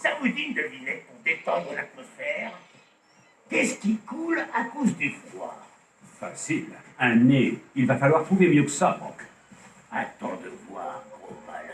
Ça vous dit une devinette pour détendre l'atmosphère? Qu'est-ce qui coule à cause du froid? Facile. Un nez. Il va falloir trouver mieux que ça, Brock. Attends de voir, gros malin.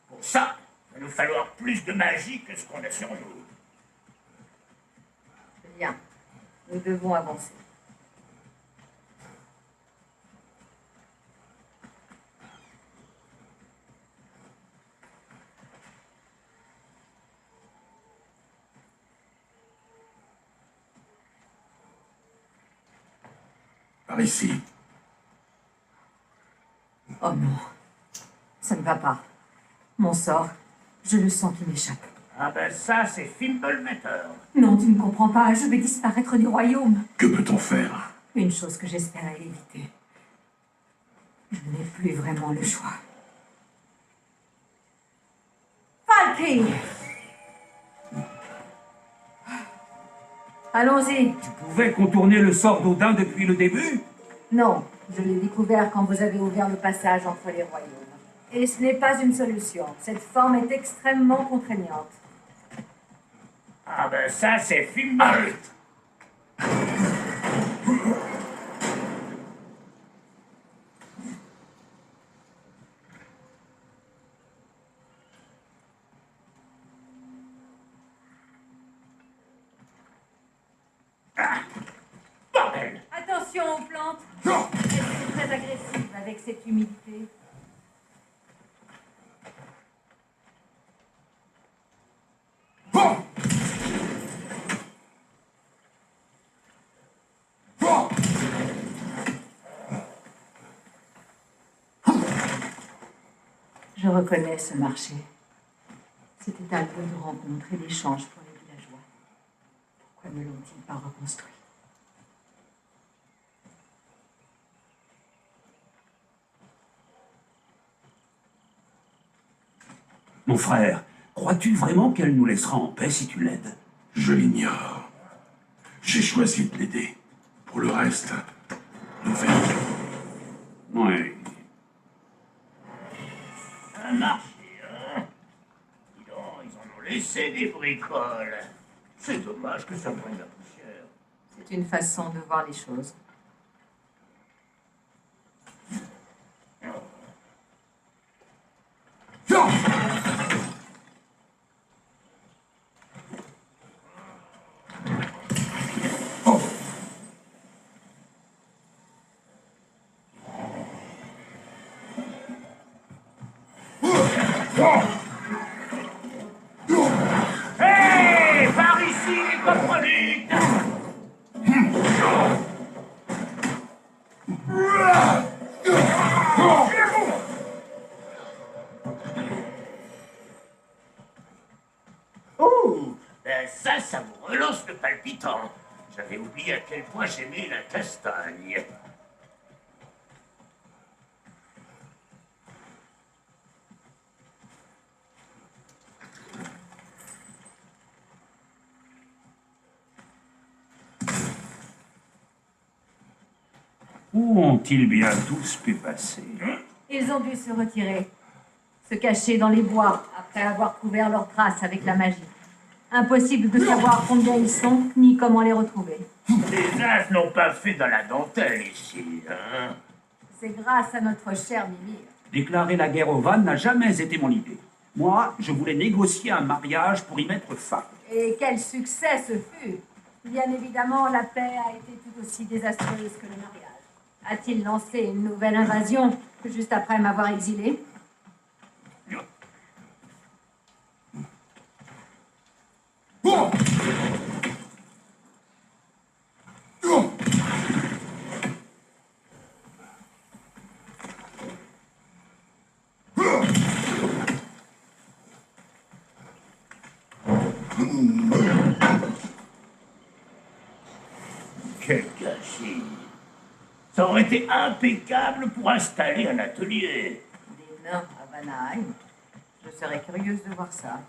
Pour ça, il va nous falloir plus de magie que ce qu'on a sur nous. Bien. Nous devons avancer. Par ici. Oh non. Ça ne va pas. Mon sort, je le sens qui m'échappe. Ah ben ça, c'est Fimblemeter. Non, tu ne comprends pas. Je vais disparaître du royaume. Que peut-on faire? Une chose que j'espérais éviter. Je n'ai plus vraiment le choix. Valkyrie! Allons-y. Tu pouvais contourner le sort d'Odin depuis le début? Non, je l'ai découvert quand vous avez ouvert le passage entre les royaumes. Et ce n'est pas une solution. Cette forme est extrêmement contraignante. Ah ben ça, c'est Fimblemeter. Bordel! Attention aux plantes. Elles sont très agressives avec cette humidité. Je reconnais ce marché. C'était un lieu de rencontre et d'échange pour les villageois. Pourquoi ne l'ont-ils pas reconstruit? Mon frère, crois-tu vraiment qu'elle nous laissera en paix si tu l'aides? Je l'ignore. J'ai choisi de l'aider. Pour le reste, nous verrons. Oui. Un marché, hein? Dis donc, ils en ont laissé des bricoles. C'est dommage que ça prenne la poussière. C'est une façon de voir les choses. Hé! Par ici, les coprolites! Oh! Ben ça vous relance le palpitant. J'avais oublié à quel point j'aimais la castagne. Où ont-ils bien tous pu passer? Ils ont dû se retirer, se cacher dans les bois après avoir couvert leurs traces avec la magie. Impossible de savoir combien ils sont, ni comment les retrouver. Les as n'ont pas fait dans la dentelle ici, hein. C'est grâce à notre cher Mimir. Déclarer la guerre aux vannes n'a jamais été mon idée. Moi, je voulais négocier un mariage pour y mettre fin. Et quel succès ce fut! Bien évidemment, la paix a été tout aussi désastreuse que le mariage. A-t-il lancé une nouvelle invasion juste après m'avoir exilé? Quel gâchis. Ça aurait été impeccable pour installer un atelier. Des nains à Vanaheim? Je serais curieuse de voir ça.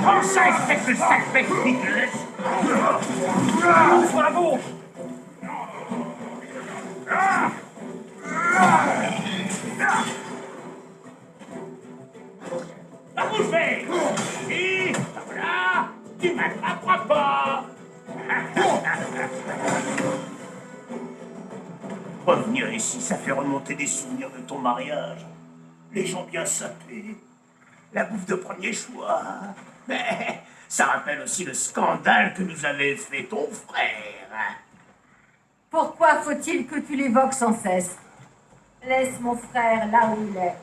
Prends ça, espèce de sale bête dégueulasse. Ouvre la bouche. Va bouffer. Et voilà, tu m'attraperas pas. Revenir ici, ça fait remonter des souvenirs de ton mariage. Les gens bien sapés. La bouffe de premier choix. Mais ça rappelle aussi le scandale que nous avait fait ton frère. Pourquoi faut-il que tu l'évoques sans cesse? Laisse mon frère là où il est.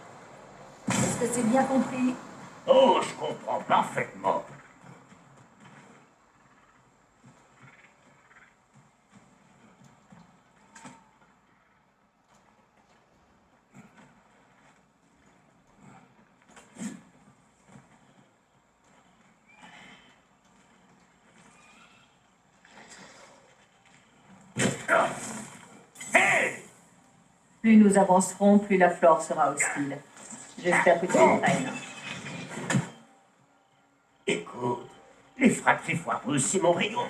Est-ce que c'est bien compris? Oh, je comprends parfaitement. Hey! Plus nous avancerons, plus la flore sera hostile. J'espère que tu comprennes. Écoute, les fratries foireuses, c'est mon rayon.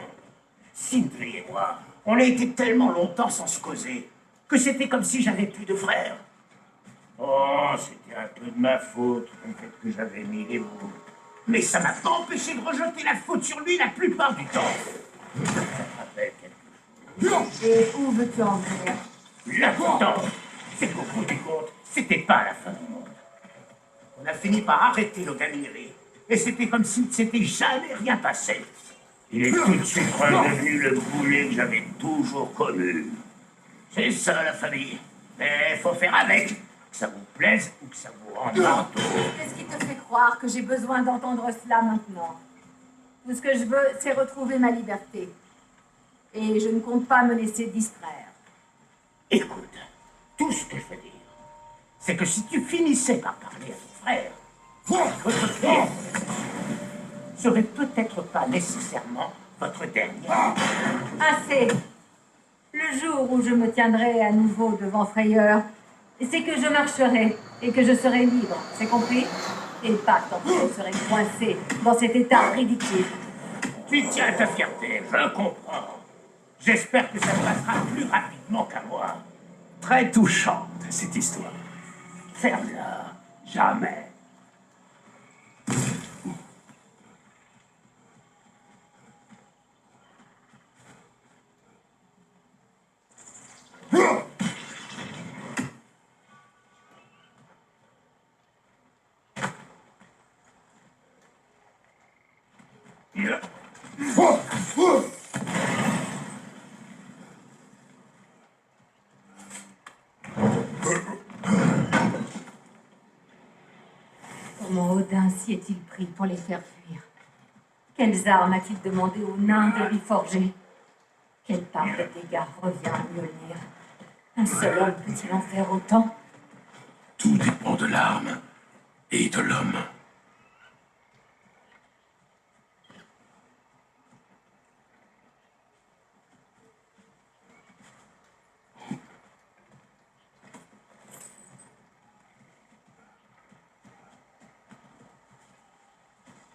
Sindri et moi, on a été tellement longtemps sans se causer que c'était comme si j'avais plus de frères. Oh, c'était un peu de ma faute, le fait que j'avais mis les mots. Mais ça m'a pas empêché de rejeter la faute sur lui la plupart du temps. Ça te rappelle quelque chose? Et où veux-tu en venir? L'important, c'est qu'au bout du compte, c'était pas la fin du monde. On a fini par arrêter nos gamineries. Et c'était comme s'il ne s'était jamais rien passé. Il est tout de suite redevenu le boulet que j'avais toujours connu. C'est ça, la famille. Mais faut faire avec. Que ça vous plaise ou que ça vous rende marteau. Qu'est-ce qui te fait croire que j'ai besoin d'entendre cela maintenant? Tout ce que je veux, c'est retrouver ma liberté. Et je ne compte pas me laisser distraire. Écoute, tout ce que je veux dire, c'est que si tu finissais par parler à ton frère, votre frère serait peut-être pas nécessairement votre dernier. Assez! Le jour où je me tiendrai à nouveau devant Frayeur, c'est que je marcherai et que je serai libre, c'est compris? Et pas tant que je serai coincé dans cet état ridicule. Tu tiens à ta fierté, je comprends. J'espère que ça se passera plus rapidement qu'à moi. Très touchante, cette histoire. Ferme-la. Jamais. Comment Odin s'y est-il pris pour les faire fuir? Quelles armes a-t-il demandé aux nains de lui forger? Quelle part de dégâts revient à Mjolnir? Un seul homme peut-il en faire autant? Tout dépend de l'arme et de l'homme.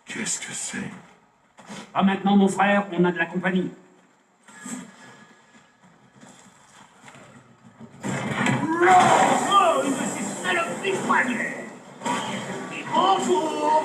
Qu'est-ce que c'est? Ah, maintenant, mon frère, on a de la compagnie. Oh, une de ces saloperies poignets. Et bonjour.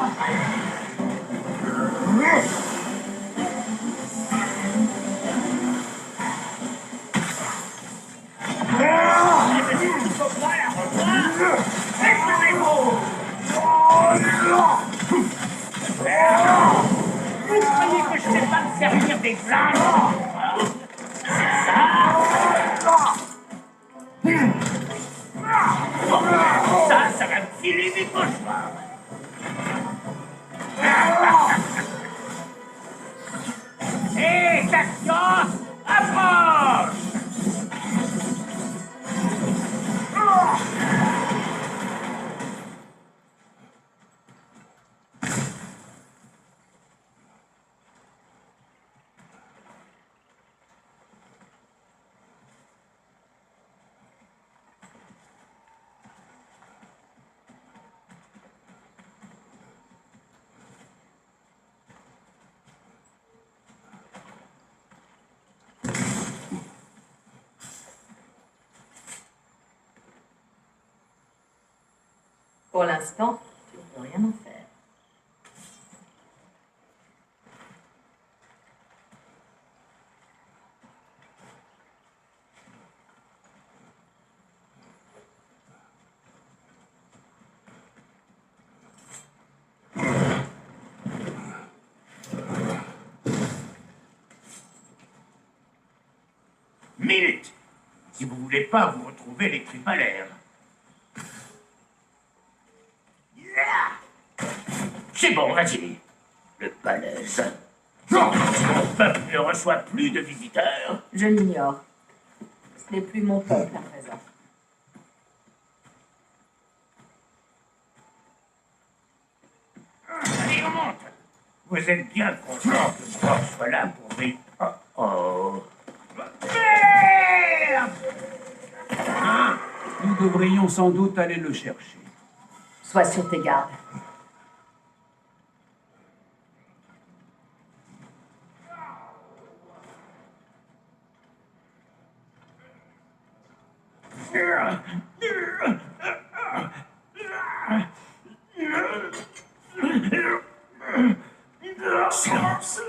Vous croyez que je sais pas me servir d'exemple? Ça va me filer des cauchemars. Hé, station, approche! Pour l'instant, tu ne peux rien en faire. Minute! Si vous voulez pas vous retrouver les tripes à l'air. C'est bon, vas-y. Le balèze. Mon peuple ne reçoit plus de visiteurs. Je l'ignore. Ce n'est plus mon peuple à présent. Allez, on monte. Vous êtes bien content que je sois là pour vivre. Oh, oh. Merde! Nous devrions sans doute aller le chercher. Sois sur tes gardes. Silence.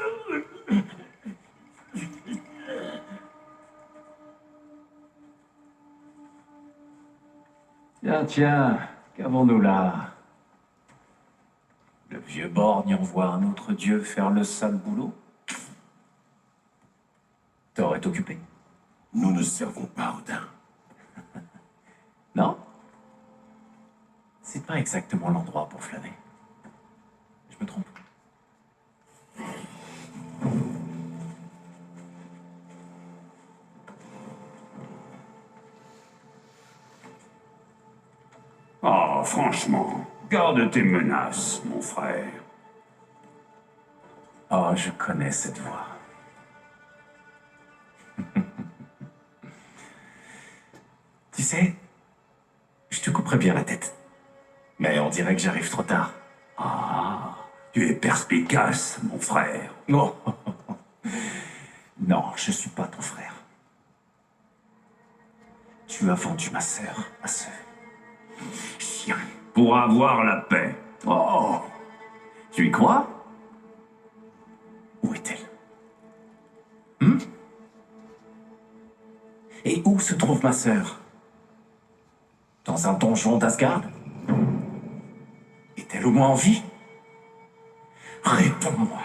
Tiens, qu'avons-nous là? Le vieux borgne envoie un autre dieu faire le sale boulot? T'aurais occupé? Nous ne servons pas Odin. Non? C'est pas exactement l'endroit pour flâner. Je me trompe? Oh, franchement, garde tes menaces, mon frère. Oh, je connais cette voix. Tu sais, je te couperais bien la tête. Mais on dirait que j'arrive trop tard. Ah, tu es perspicace, mon frère. Non. Non, je suis pas ton frère. Tu as vendu ma sœur, ma sœur. Chien, pour avoir la paix. Oh, tu y crois? Où est-elle? Et où se trouve ma sœur? Dans un donjon d'Asgard? Est-elle au moins en vie? Réponds-moi.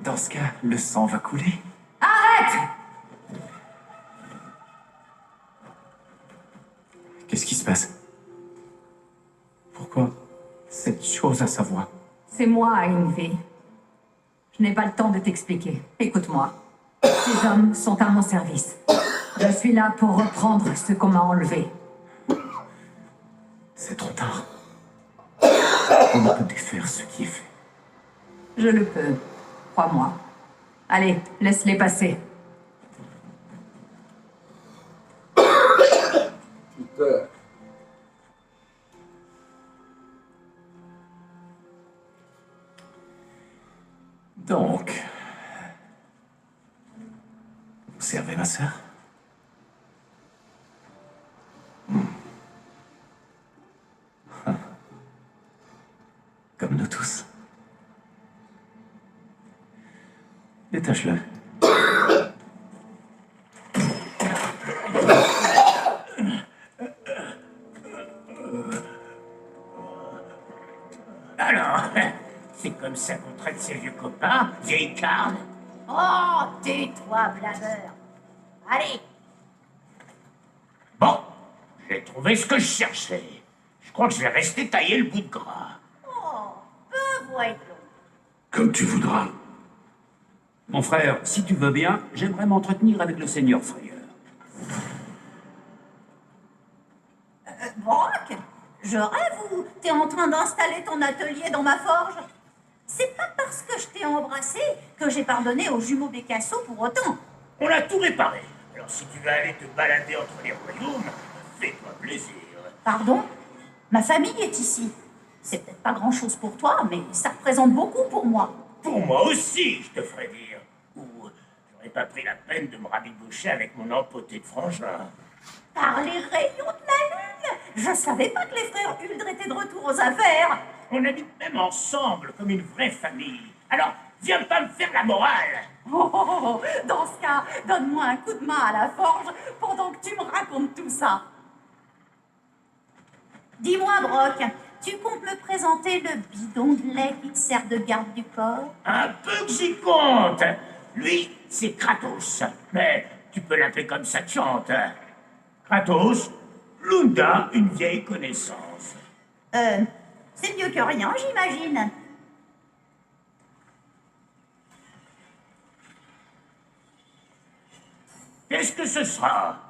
Dans ce cas, le sang va couler. Arrête! Qu'est-ce qui se passe? cette chose à savoir. C'est moi, Ingvi. Je n'ai pas le temps de t'expliquer. Écoute-moi. Ces hommes sont à mon service. Je suis là pour reprendre ce qu'on m'a enlevé. C'est trop tard. On ne peut défaire ce qui est fait. Je le peux. Crois-moi. Allez, laisse-les passer. Putain. Donc, vous servez ma sœur? Comme nous tous. Détache-le. Alors, c'est comme ça qu'on traite ses vieux copains, vieille carne. Oh, tais-toi, blagueur. Allez, Bon, j'ai trouvé ce que je cherchais. Je crois que je vais rester tailler le bout de gras. peu voyons. Comme tu voudras. Mon frère, si tu veux bien, j'aimerais m'entretenir avec le seigneur Frayeur. Brock, je rêve ou t'es en train d'installer ton atelier dans ma forge? C'est pas parce que je t'ai embrassé que j'ai pardonné aux jumeaux Bécasso pour autant. On a tout réparé. Alors si tu veux aller te balader entre les royaumes, fais-toi plaisir. Pardon? Ma famille est ici. C'est peut-être pas grand-chose pour toi, mais ça représente beaucoup pour moi. Pour moi aussi, je te ferais dire. Ou j'aurais pas pris la peine de me rabiboucher avec mon empoté de frangin. Par les rayons de la lune! Je savais pas que les frères Huldre étaient de retour aux affaires. On habite même ensemble comme une vraie famille. Alors, viens pas me faire la morale. Oh, dans ce cas, donne-moi un coup de main à la forge pendant que tu me racontes tout ça. Dis-moi, Brock, tu comptes me présenter le bidon de lait qui te sert de garde du corps? Un peu que j'y compte. Lui, c'est Kratos. Mais tu peux l'appeler comme ça te chante. Kratos, Lunda, une vieille connaissance. C'est mieux que rien, j'imagine. Qu'est-ce que ce sera?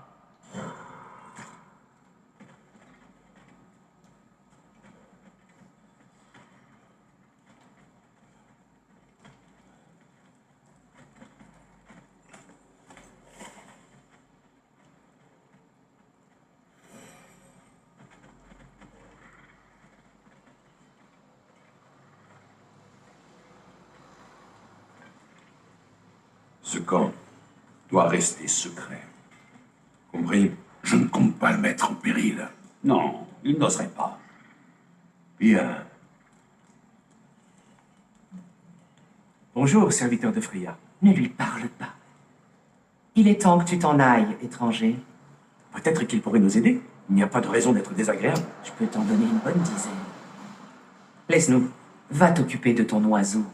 Ce camp doit rester secret. Compris? Je ne compte pas le mettre en péril. Non, il n'oserait pas. Bien. Bonjour, serviteur de Freya. Ne lui parle pas. Il est temps que tu t'en ailles, étranger. Peut-être qu'il pourrait nous aider. Il n'y a pas de raison d'être désagréable. Je peux t'en donner une bonne dizaine. Laisse-nous. Va t'occuper de ton oiseau.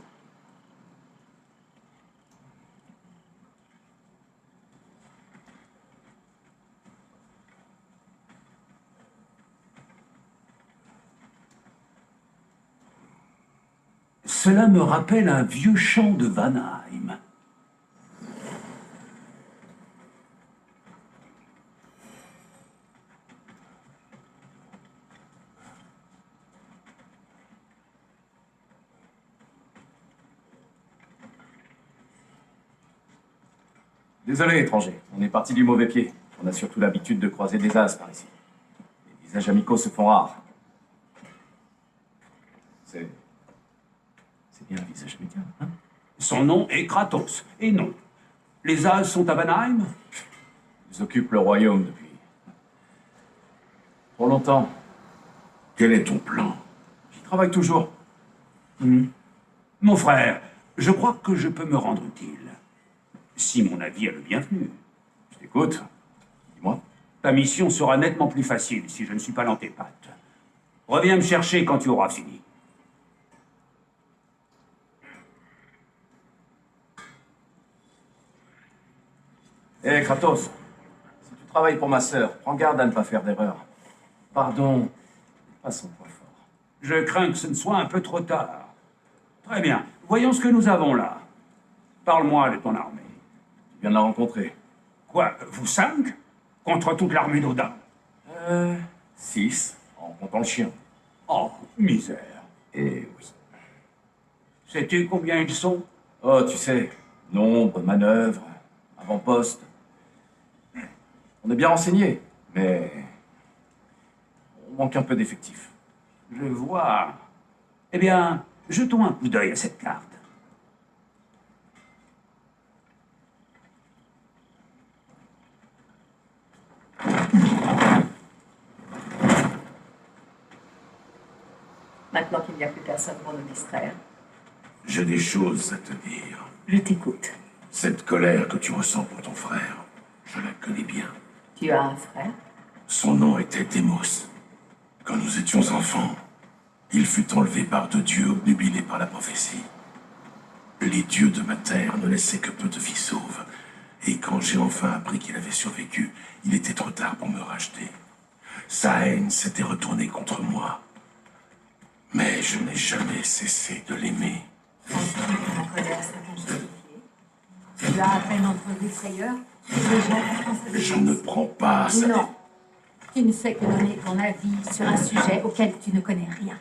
Cela me rappelle un vieux chant de Vanheim. Désolé, étranger. On est parti du mauvais pied. On a surtout l'habitude de croiser des as par ici. Les visages amicaux se font rares. C'est bien un visage médian, hein? Son nom est Kratos. Et non. Les As sont à Vanheim? Ils occupent le royaume depuis trop longtemps. Quel est ton plan? J'y travaille toujours. Mon frère, je crois que je peux me rendre utile. Si mon avis est le bienvenu. Je t'écoute. Dis-moi. Ta mission sera nettement plus facile si je ne suis pas dans tes pattes. Reviens me chercher quand tu auras fini. Hé, Kratos. Si tu travailles pour ma sœur, prends garde à ne pas faire d'erreur. Pardon, pas son point fort. Je crains que ce ne soit un peu trop tard. Très bien. Voyons ce que nous avons là. Parle-moi de ton armée. Tu viens de la rencontrer. Quoi, vous 5? Contre toute l'armée d'Odin? 6, en comptant le chien. Oh, misère. Et oui. Sais-tu combien ils sont? Oh, tu sais, nombre, manœuvres, avant-poste. On est bien renseigné, mais on manque un peu d'effectifs. Je vois. Eh bien, jetons un coup d'œil à cette carte. Maintenant qu'il n'y a plus personne pour nous distraire, J'ai des choses à te dire. je t'écoute. Cette colère que tu ressens pour ton frère, je la connais bien. Tu as un frère? Son nom était Démos. Quand nous étions enfants, il fut enlevé par 2 dieux obnubilés par la prophétie. Les dieux de ma terre ne laissaient que peu de filles sauves. Et quand j'ai enfin appris qu'il avait survécu, il était trop tard pour me racheter. Sa haine s'était retournée contre moi. Mais je n'ai jamais cessé de l'aimer. La colère s'est intensifiée. Tu as à peine entrevu frayeur et les gens pensent Je ne prends pas ça. Non. Tu ne fais que donner ton avis sur un sujet auquel tu ne connais rien.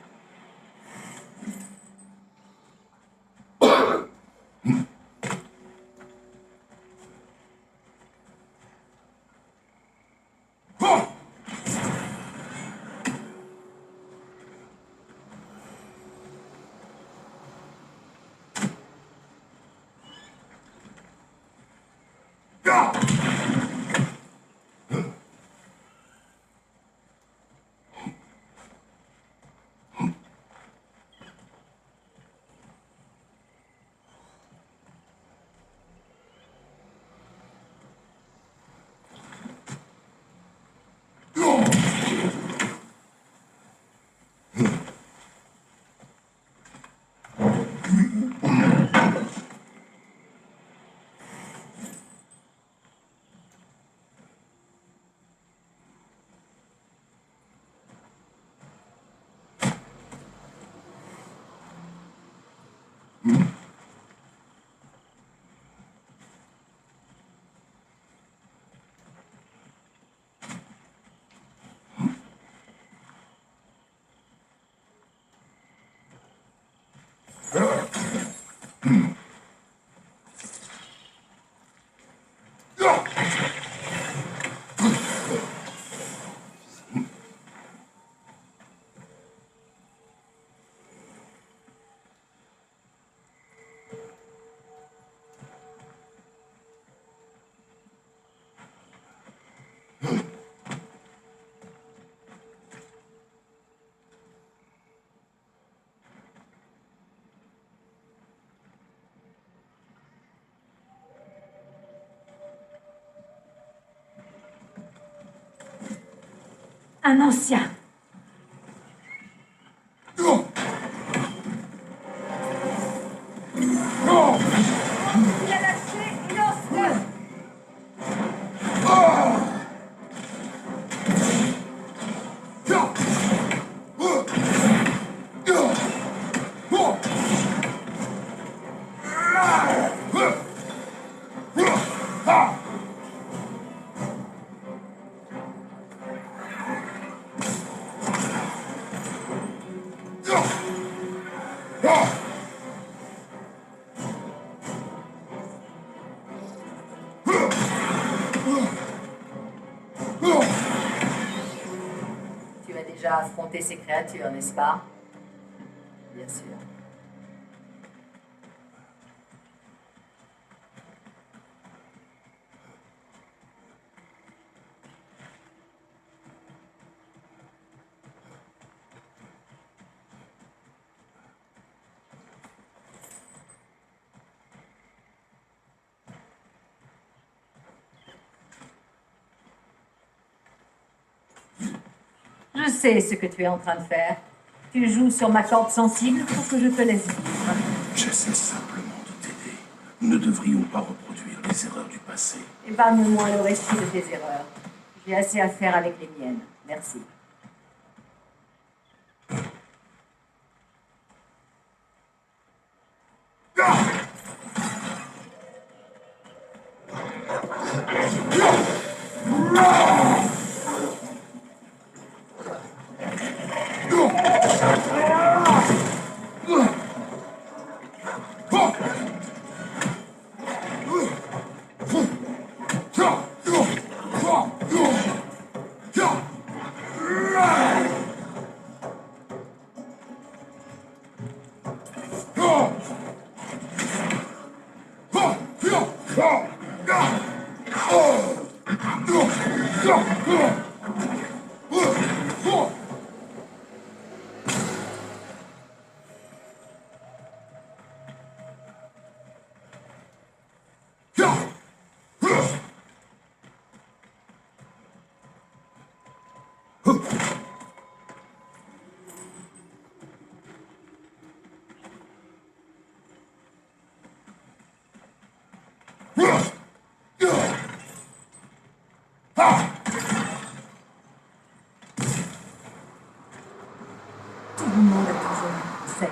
Un ancien. Il a lâché et lance-le. Tu as déjà affronté ces créatures, n'est-ce pas? Bien sûr. Je sais ce que tu es en train de faire. Tu joues sur ma corde sensible pour que je te laisse vivre. J'essaie simplement de t'aider. Nous ne devrions pas reproduire les erreurs du passé. Épargne-moi le récit de tes erreurs. J'ai assez à faire avec les miennes. Merci.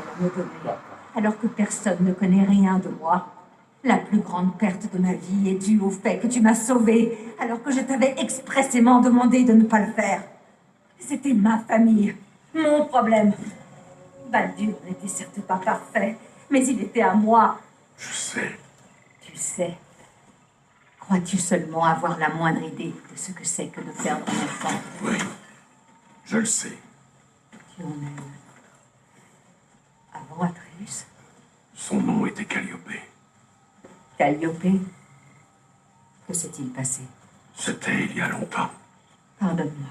à me donner, alors que personne ne connaît rien de moi. La plus grande perte de ma vie est due au fait que tu m'as sauvée, alors que je t'avais expressément demandé de ne pas le faire. C'était ma famille, mon problème. Baldur n'était certes pas parfait, mais il était à moi. Je sais. Tu sais. Crois-tu seulement avoir la moindre idée de ce que c'est que de perdre un enfant? Oui, je le sais. Tu en as eu. Avant Atreus? Son nom était Calliope. Calliope? Que s'est-il passé? C'était il y a longtemps. Pardonne-moi.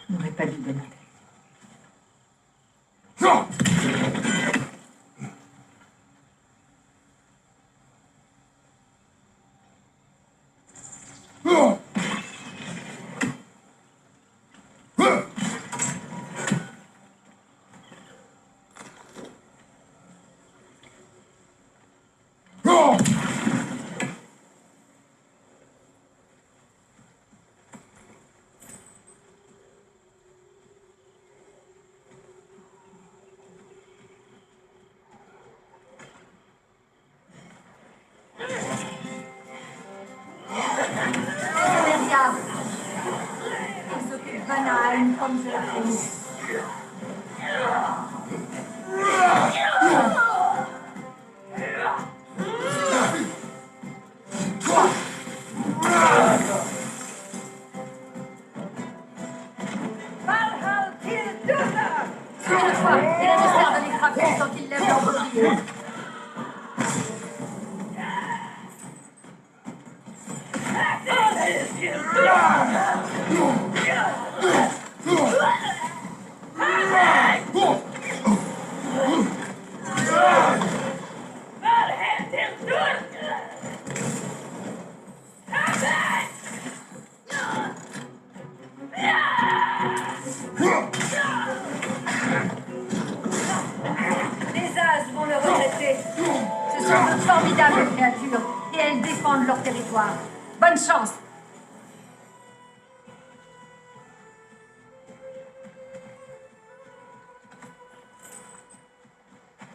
Je n'aurais pas dû demander. Non! Meria! Ils occupent Vanaheim comme je l'ai promis. Valhall kill Duther! Souviens-toi, il est nécessaire de les frapper sans qu'ils lèvent leur bouclier. Les As vont le regretter. Ce sont de formidables créatures et elles défendent leur territoire. Bonne chance!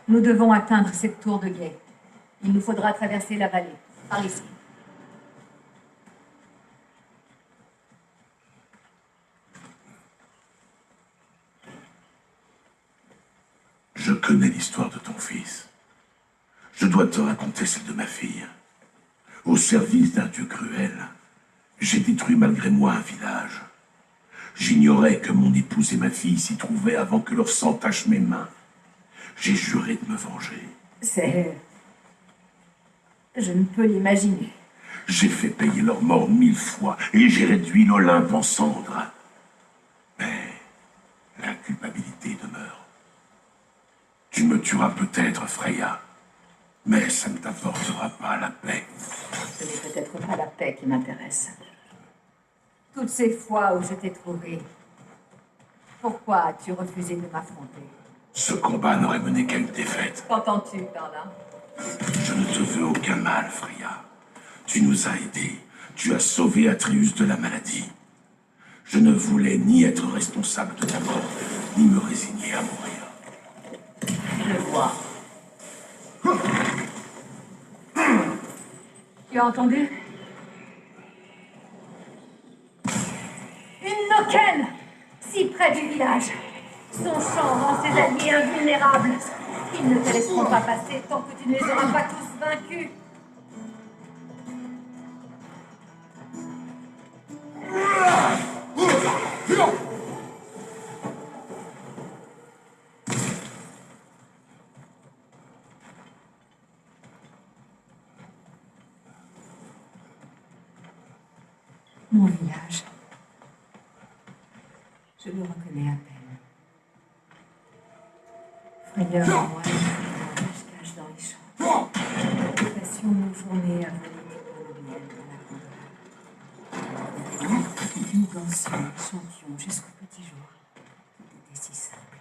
Nous devons atteindre cette tour de guet. Il nous faudra traverser la vallée, par ici. Je connais l'histoire de ton fils. Je dois te raconter celle de ma fille. Au service d'un dieu cruel, j'ai détruit malgré moi un village. J'ignorais que mon épouse et ma fille s'y trouvaient avant que leur sang tache mes mains. J'ai juré de me venger. Je ne peux l'imaginer. J'ai fait payer leur mort 1000 fois et j'ai réduit l'Olympe en cendres. Mais la culpabilité demeure. Tu me tueras peut-être, Freya, mais ça ne t'apportera pas la paix. Ce n'est peut-être pas la paix qui m'intéresse. Toutes ces fois où je t'ai trouvé, pourquoi as-tu refusé de m'affronter? Ce combat n'aurait mené qu'à une défaite. Qu'entends-tu par là? Je ne te veux aucun mal, Freya. Tu nous as aidés. Tu as sauvé Atreus de la maladie. Je ne voulais ni être responsable de ta mort, ni me résigner à mourir. Je vois. Tu as entendu? Une Noken! Si près du village. Son chant rend ses alliés invulnérables. Ils ne te laisseront pas passer tant que tu ne les auras pas tous vaincus. Mon village. Je le reconnais à peine. Frayeur et moi, on se cache dans les champs. Nous passions nos journées à voler des pots de miel dans la grande. Nous dansions, chantions jusqu'au petit jour. Tout était si simple.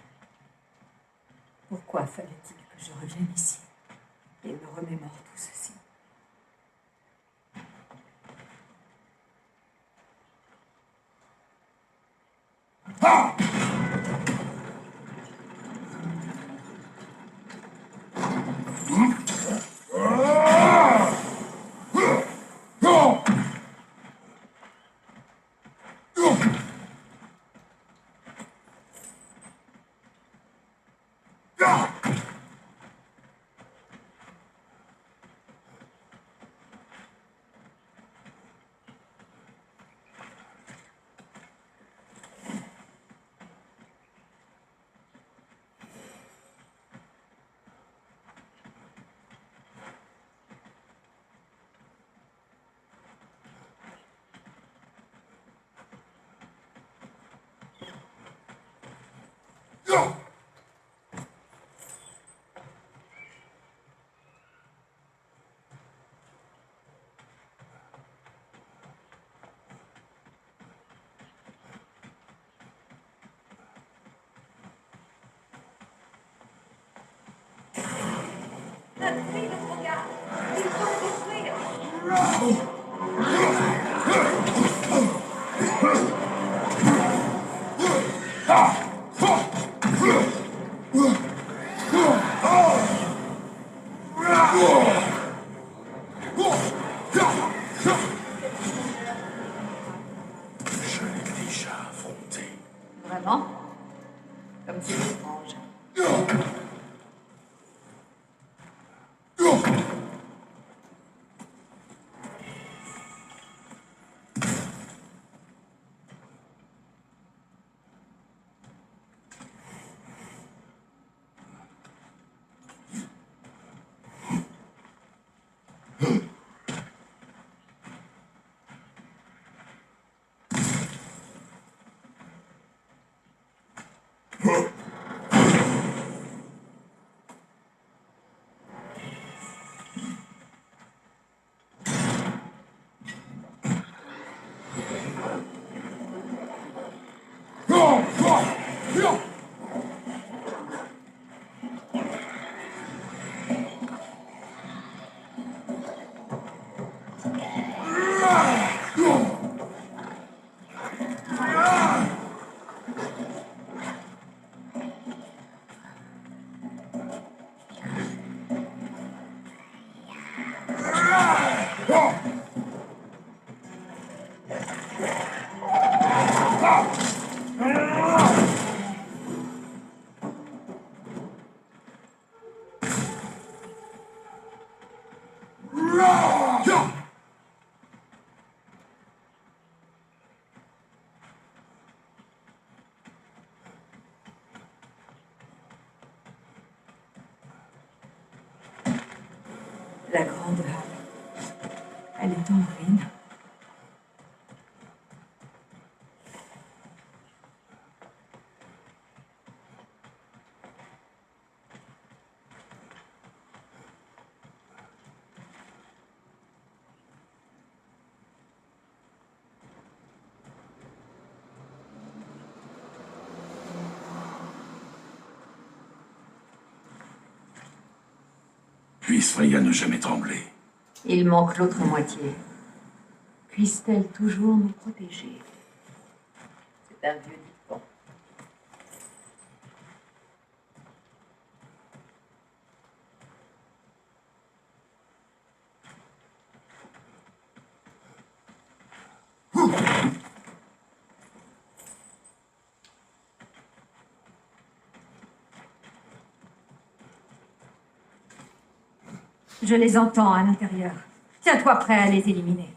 Pourquoi fallait-il que je revienne ici et me remémore tout ceci? Notre fille nous regarde. Il faut l'ouvrir. Je l'ai déjà affronté. Vraiment? Comme c'est étrange. La grande halle. Elle est en ruine. Puisse Freya ne jamais trembler. Il manque l'autre moitié. Puisse-t-elle toujours nous protéger? C'est un vieux dicton. Je les entends à l'intérieur. Tiens-toi prêt à les éliminer.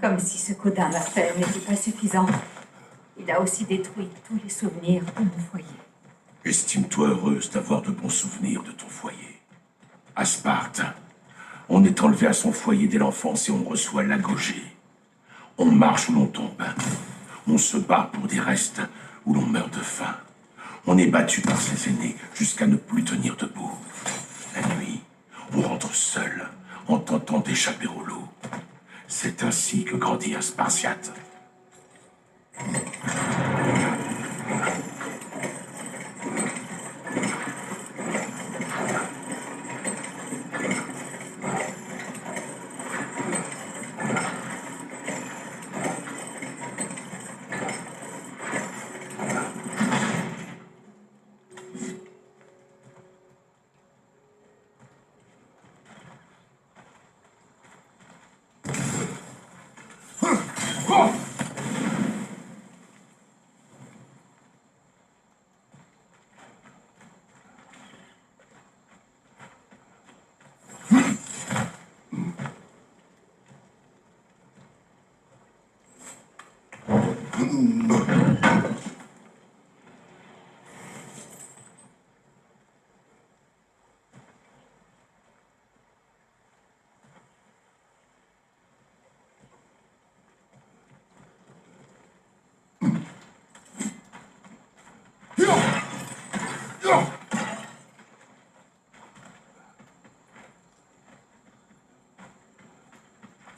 Comme si ce qu'Odin m'a fait n'était pas suffisant. Il a aussi détruit tous les souvenirs de mon foyer. Estime-toi heureuse d'avoir de bons souvenirs de ton foyer. À Sparte, on est enlevé à son foyer dès l'enfance et on reçoit l'agogée. On marche où l'on tombe. On se bat pour des restes où l'on meurt de faim. On est battu par ses aînés jusqu'à ne plus tenir debout. La nuit, on rentre seul en tentant d'échapper au loup. C'est ainsi que grandit un Spartiate.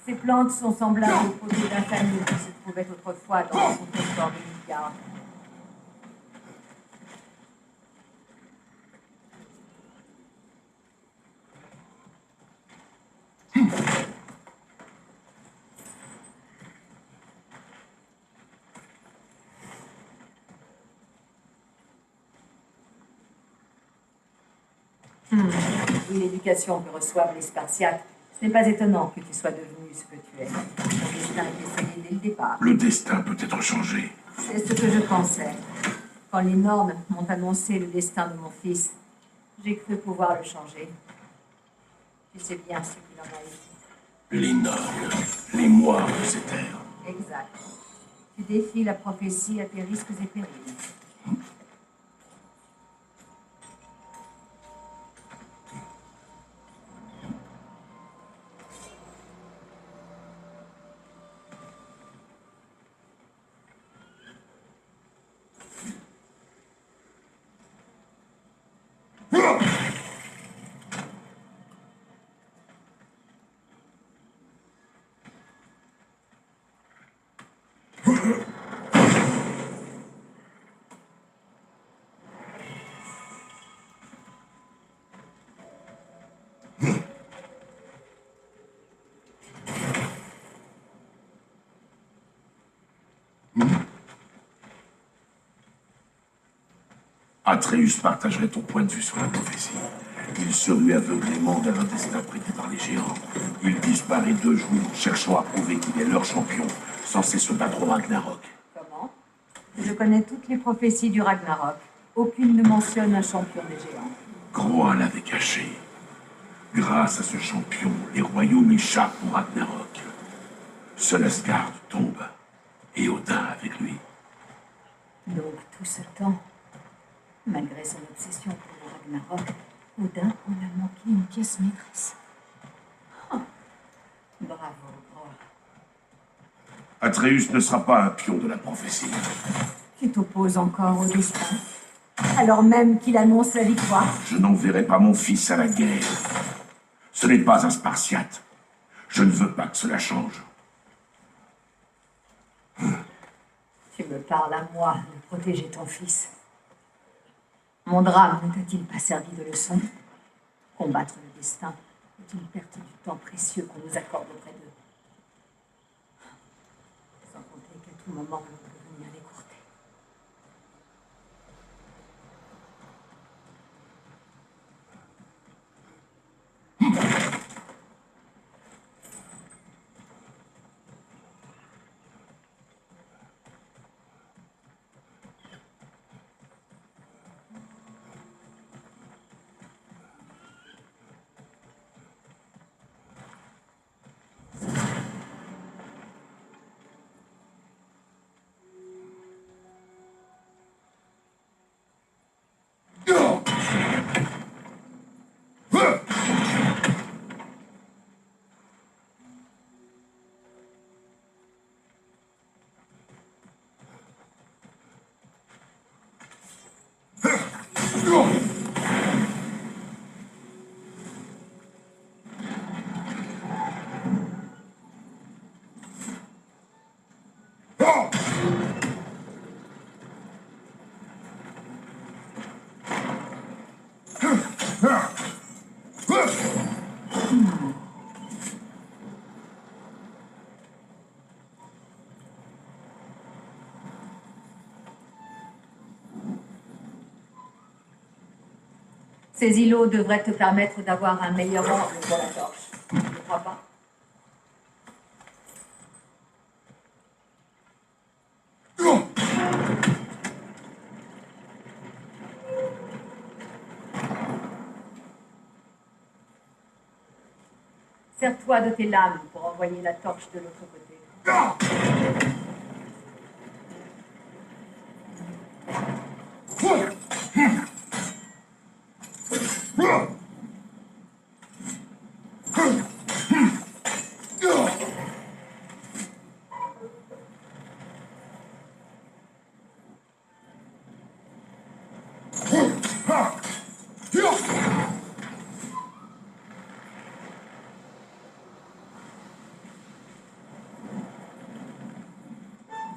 Ces plantes sont semblables aux poteaux d'infamie qui se trouvaient autrefois dans le contre-corps de Midgard. Vu l'éducation que reçoivent les Spartiates, ce n'est pas étonnant que tu sois devenu ce que tu es. Ton destin est scellé dès le départ. Le destin peut être changé. C'est ce que je pensais. Quand les Nornes m'ont annoncé le destin de mon fils, j'ai cru pouvoir le changer. Tu sais bien ce qu'il en a été. Les Nornes, les moires de ces terres. Exact. Tu défies la prophétie à tes risques et périls. Atreus partagerait ton point de vue sur la prophétie. Il se rue aveuglément vers un destin prédit par les géants. Il disparaît 2 jours, cherchant à prouver qu'il est leur champion, censé se battre au Ragnarok. Comment? Je connais toutes les prophéties du Ragnarok. Aucune ne mentionne un champion des géants. Groa l'avait caché. Grâce à ce champion, les royaumes échappent au Ragnarok. Seul Asgard tombe, et Odin avec lui. Donc tout ce temps, malgré son obsession pour le Ragnarok, Odin en a manqué une pièce maîtresse. Oh. Bravo, Groa. Atreus ne sera pas un pion de la prophétie. Tu t'opposes encore au destin, alors même qu'il annonce la victoire. Je n'enverrai pas mon fils à la guerre. Ce n'est pas un Spartiate. Je ne veux pas que cela change. Tu me parles à moi de protéger ton fils. Mon drame ne t'a-t-il pas servi de leçon? Combattre le destin est une perte du temps précieux qu'on nous accorde auprès d'eux. Sans compter qu'à tout moment, l'on peut venir l'écourter. ces îlots devraient te permettre d'avoir un meilleur angle pour la torche. Tu ne crois pas? Sers-toi de tes lames pour envoyer la torche de l'autre côté.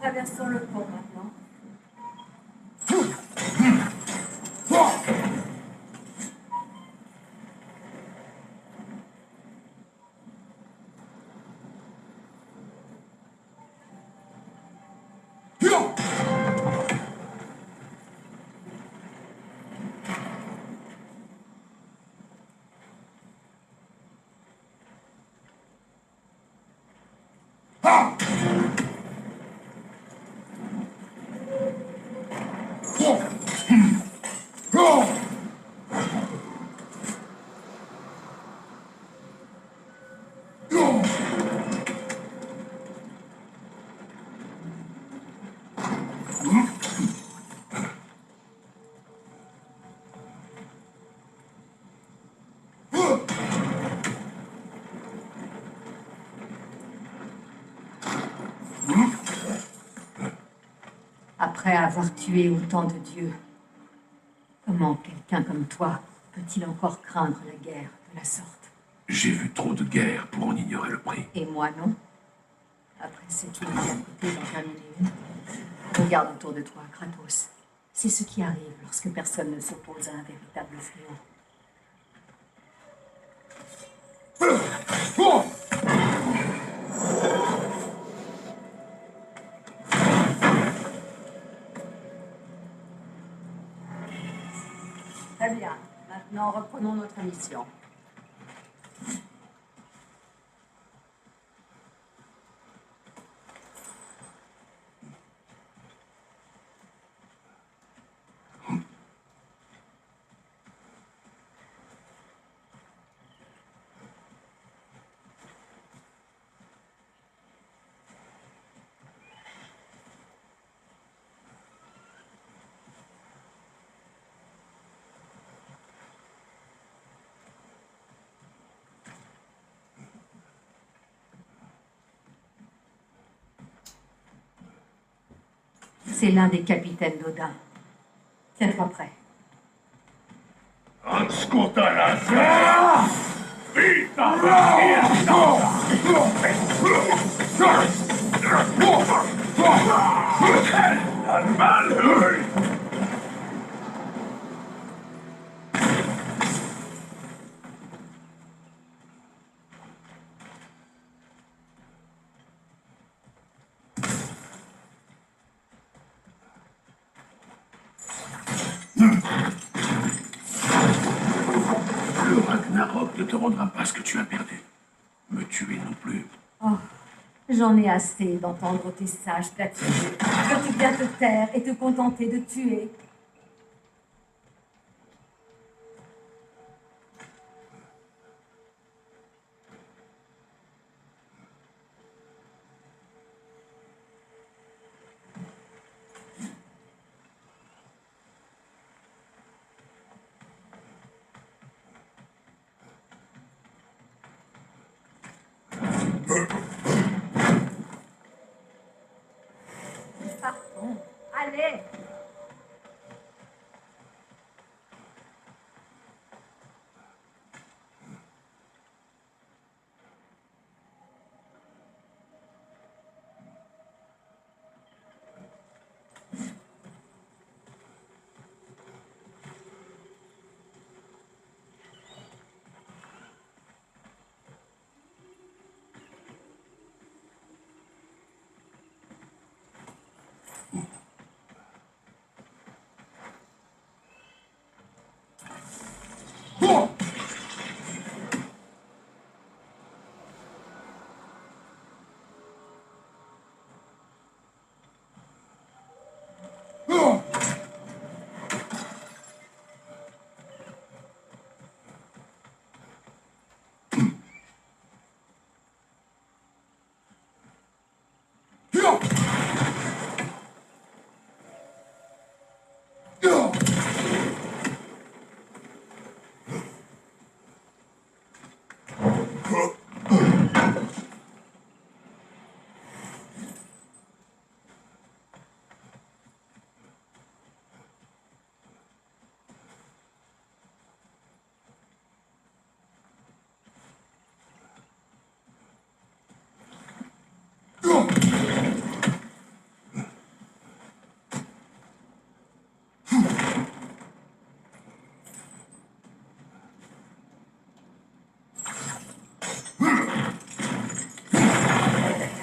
Traversons le pont maintenant. Après avoir tué autant de dieux, comment quelqu'un comme toi peut-il encore craindre la guerre de la sorte? J'ai vu trop de guerres pour en ignorer le prix. Et moi, non? Après ce qui est à côté, j'en termine une. Regarde autour de toi, Kratos. C'est ce qui arrive lorsque personne ne s'oppose à un véritable fléau. Très bien. Maintenant, reprenons notre mission. C'est l'un des capitaines d'Odin. Tiens-toi prêt. Le Ragnarok ne te rendra pas ce que tu as perdu. Me tuer non plus. Oh, j'en ai assez d'entendre tes sages platitudes. Veux-tu bien te taire et te contenter de tuer? Partons. Allez!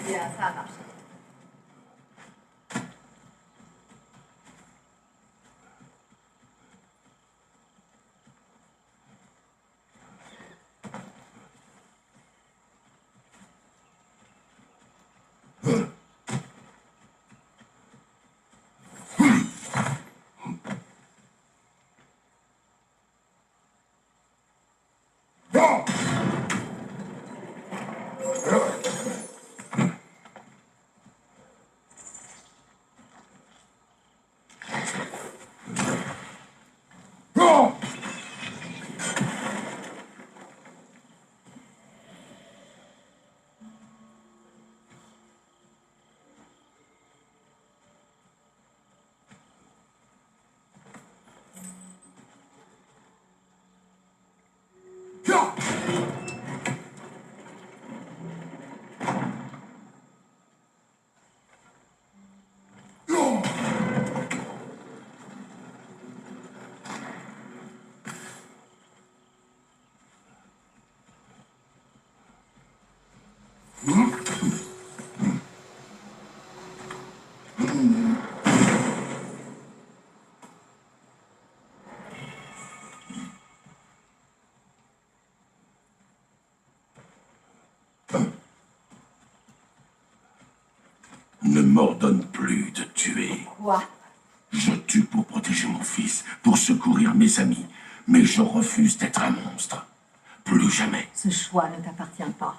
Bien, ça a marché. Ne m'ordonne plus de tuer. Quoi? Je tue pour protéger mon fils, pour secourir mes amis, mais je refuse d'être un monstre. Plus jamais. Ce choix ne t'appartient pas.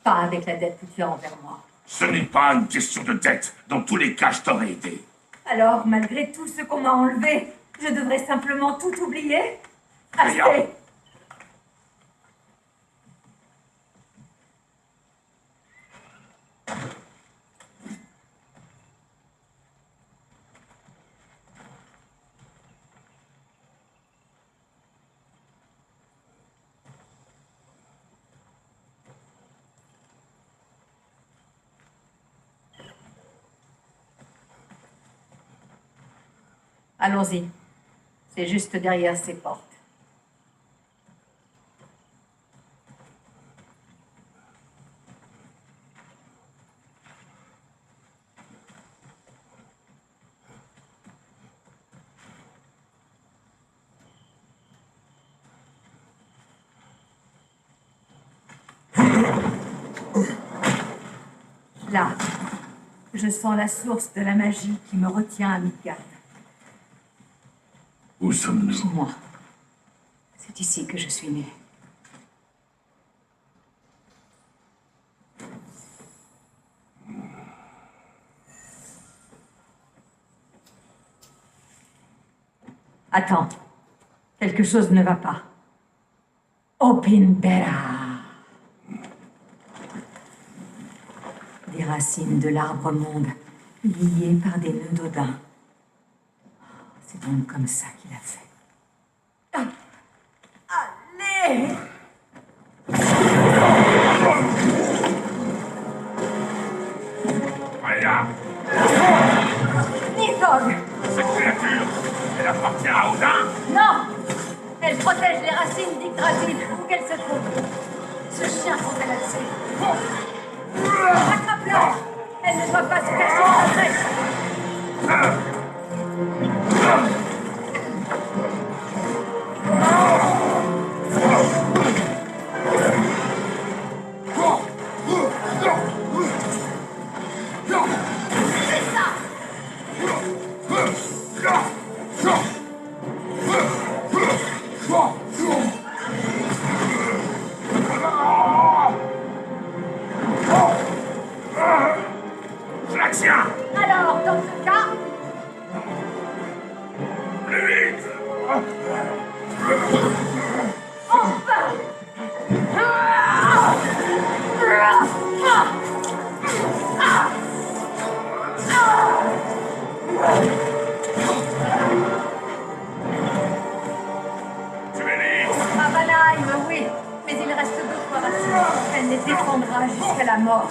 Pas avec la dette que tu as envers moi. Ce n'est pas une question de dette. Dans tous les cas, je t'aurais aidé. Alors, malgré tout ce qu'on m'a enlevé, je devrais simplement tout oublier? Rien. Assez! Allons-y. C'est juste derrière ces portes. Là, je sens la source de la magie qui me retient à Midgard. Où sommes-nous? Moi. C'est ici que je suis née. Attends. Quelque chose ne va pas. Opinbera. Des racines de l'arbre monde, liées par des nœuds d'Odin. C'est donc comme ça qu'il a fait. Allez! Regarde, Nidhogg! cette créature, elle appartient à Odin. Non! Elle protège les racines d'Yggdrasil, où qu'elle se trouve. Ce chien faut la tuer. Attrape-la! Elle ne doit pas se cacher en secret. te défendra jusqu'à la mort.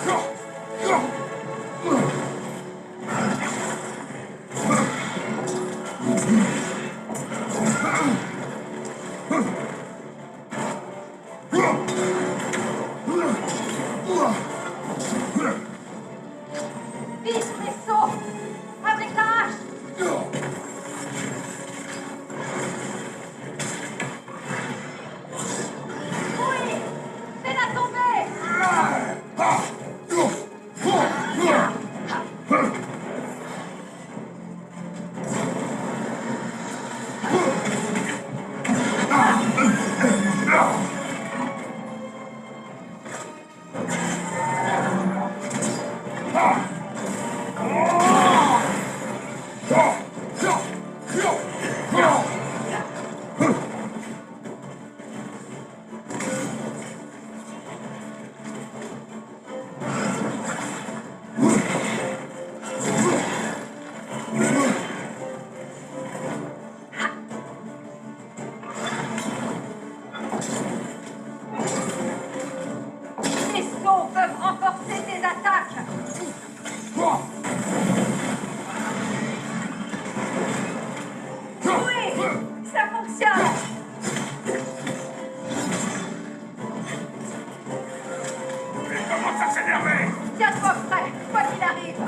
Vite, Presto! Avec la hache! Oui! Fais-la tomber! Les sauts peuvent renforcer tes attaques! Oui! Ça fonctionne! Il commence à s'énerver. Tiens-toi prêt, quoi qu'il arrive!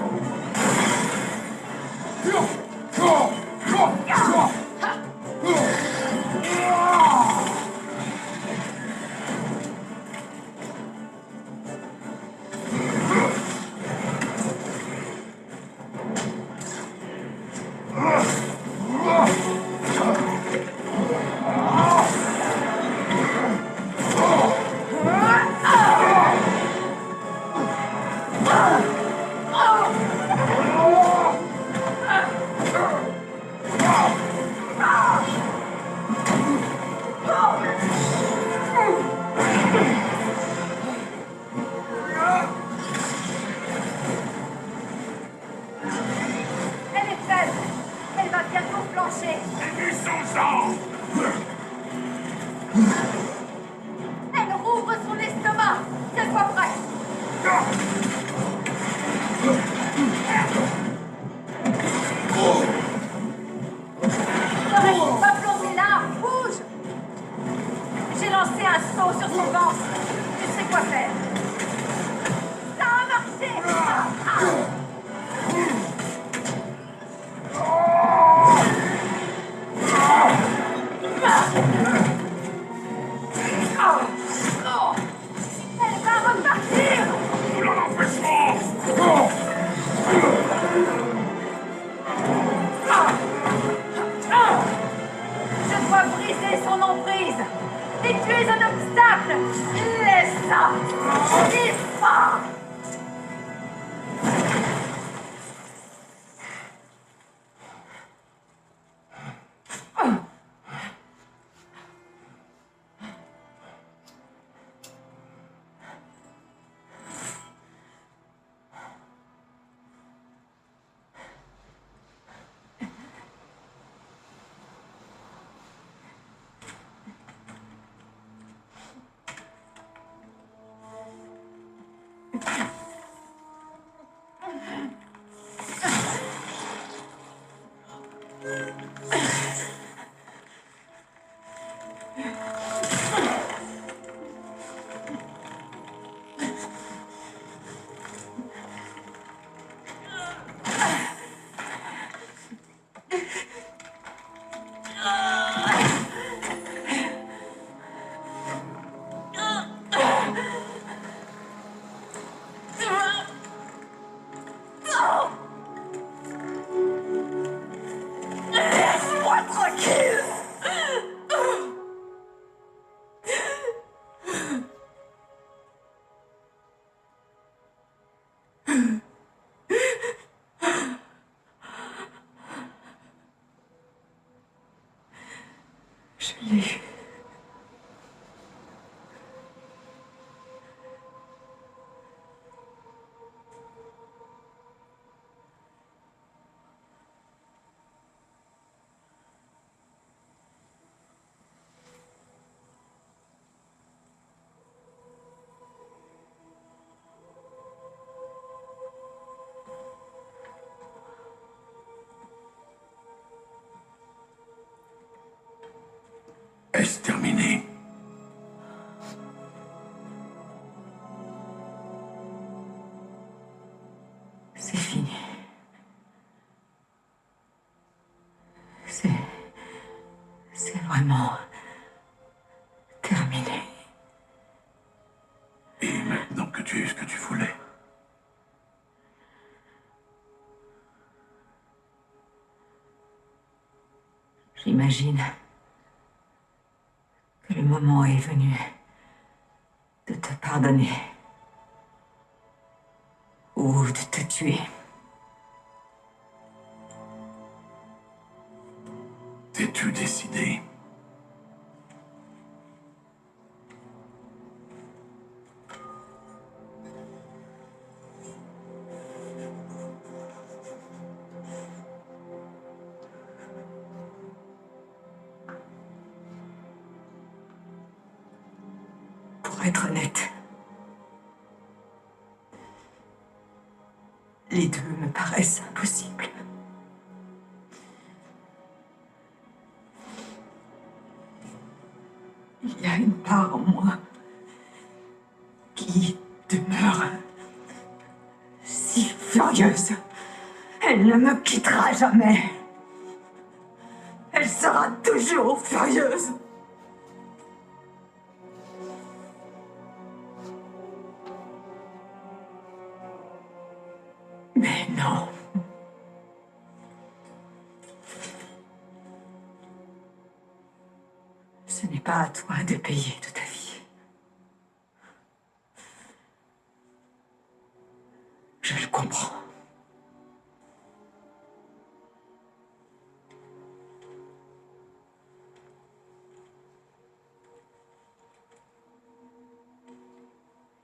Elle est faible! Elle va bientôt flancher! Et son sang. Elle rouvre son estomac! Tiens-toi prêt! N'aurais-tu pas plombé là? Bouge! J'ai lancé un saut sur son ventre. Tu sais quoi faire. Ça a marché! Elle va repartir! Nous l'en empêcherons. Je dois briser son emprise! Et tu es un obstacle! Laisse ça! Dis pas! Est-ce terminé? C'est fini. C'est vraiment terminé. Et maintenant que tu as eu ce que tu voulais, j'imagine que le moment est venu de te pardonner ou de te tuer. t'es-tu décidé? Pour être honnête, les deux me paraissent impossibles. Il y a une part en moi qui demeure si furieuse. Elle ne me quittera jamais. Elle sera toujours furieuse. Mais non. Ce n'est pas à toi de payer de ta vie. Je le comprends.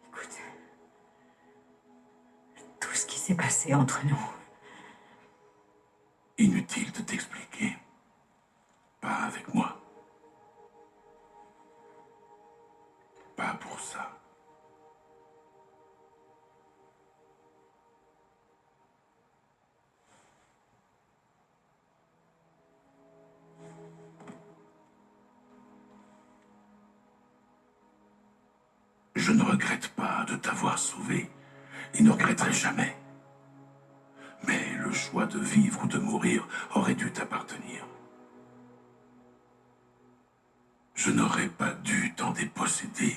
Écoute, tout ce qui s'est passé entre nous, Inutile de t'expliquer. Pas avec moi. Pas pour ça. Je ne regrette pas de t'avoir sauvé et ne regretterai jamais. Mais le choix de vivre ou de mourir aurait dû t'appartenir. Je n'aurais pas dû t'en déposséder.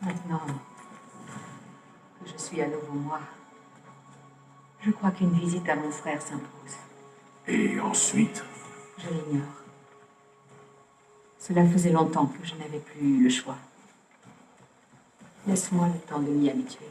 maintenant que je suis à nouveau moi, je crois qu'une visite à mon frère s'impose. Et ensuite, Je l'ignore. Cela faisait longtemps que je n'avais plus le choix. Laisse-moi le temps de m'y habituer.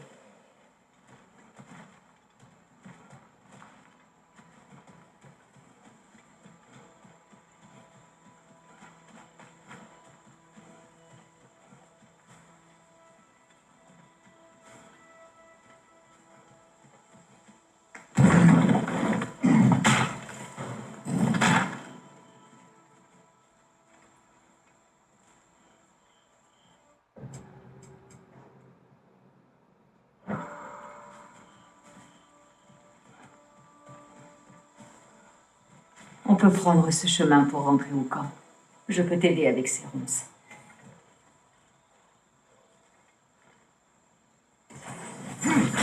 On peut prendre ce chemin pour rentrer au camp. Je peux t'aider avec ces ronces.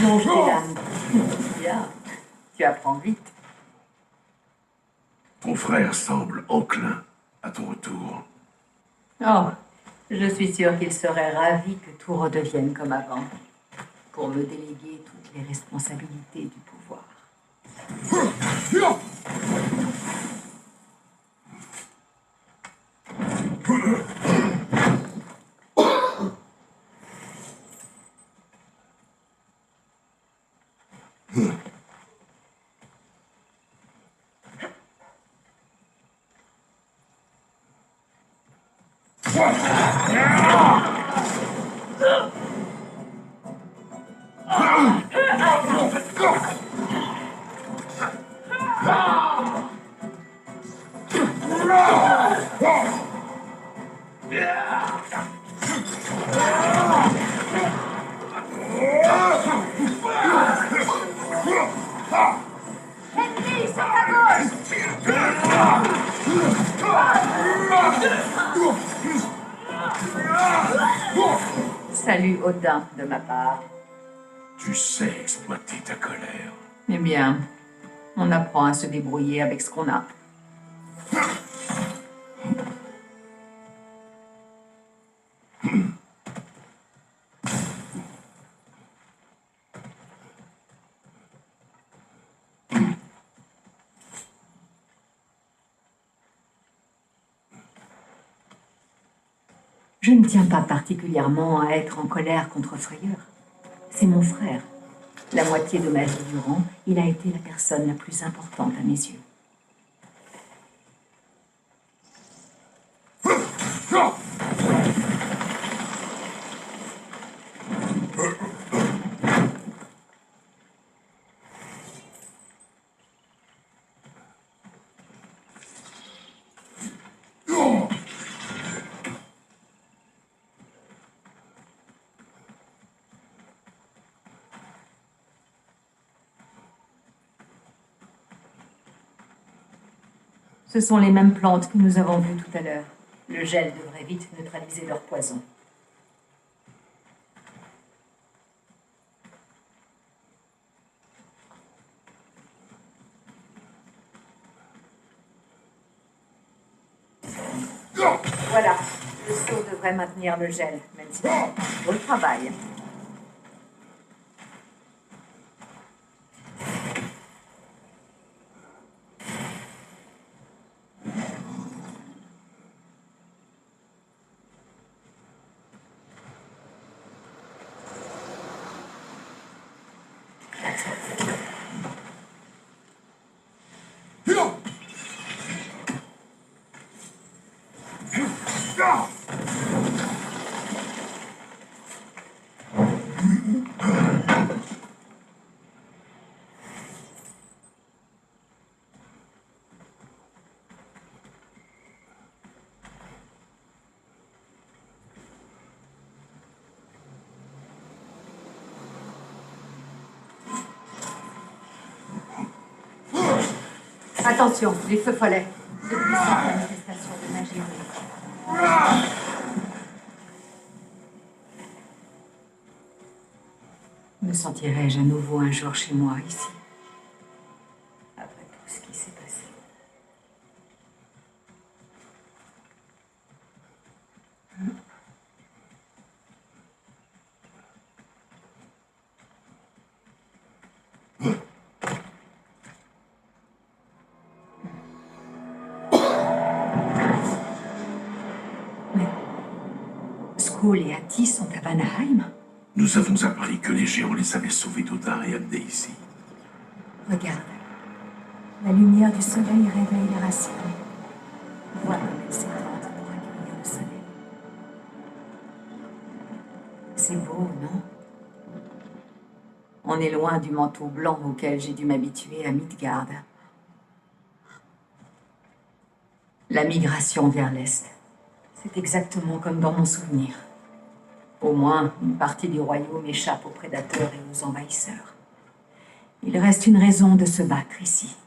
Mange tes lames. Bien, tu apprends vite. ton frère semble enclin à ton retour. Oh, je suis sûre qu'il serait ravi que tout redevienne comme avant, pour me déléguer toutes les responsabilités du pouvoir. Henry, sur ta gauche! Salut, Odin, de ma part. Tu sais exploiter ta colère. Eh bien, on apprend à se débrouiller avec ce qu'on a. Je ne tiens pas particulièrement à être en colère contre Frayeur. C'est mon frère. La moitié de ma vie durant, il a été la personne la plus importante à mes yeux. Ce sont les mêmes plantes que nous avons vues tout à l'heure. Le gel devrait vite neutraliser leur poison. Voilà, le seau devrait maintenir le gel, même si c'est pour le travail. Attention, les feux follets. De puissantes manifestations de magie. Me sentirai-je à nouveau un jour chez moi ici? Après tout ce qui s'est passé. Skoll et Attis sont à Vanaheim. Nous avons appris que les géants les avaient sauvés d'Odin et amenés ici. Regarde. La lumière du soleil réveille les racines. Vois comme elles s'étendent pour accueillir le soleil. C'est beau, non? On est loin du manteau blanc auquel j'ai dû m'habituer à Midgard. La migration vers l'Est. C'est exactement comme dans mon souvenir. Au moins, une partie du royaume échappe aux prédateurs et aux envahisseurs. Il reste une raison de se battre ici.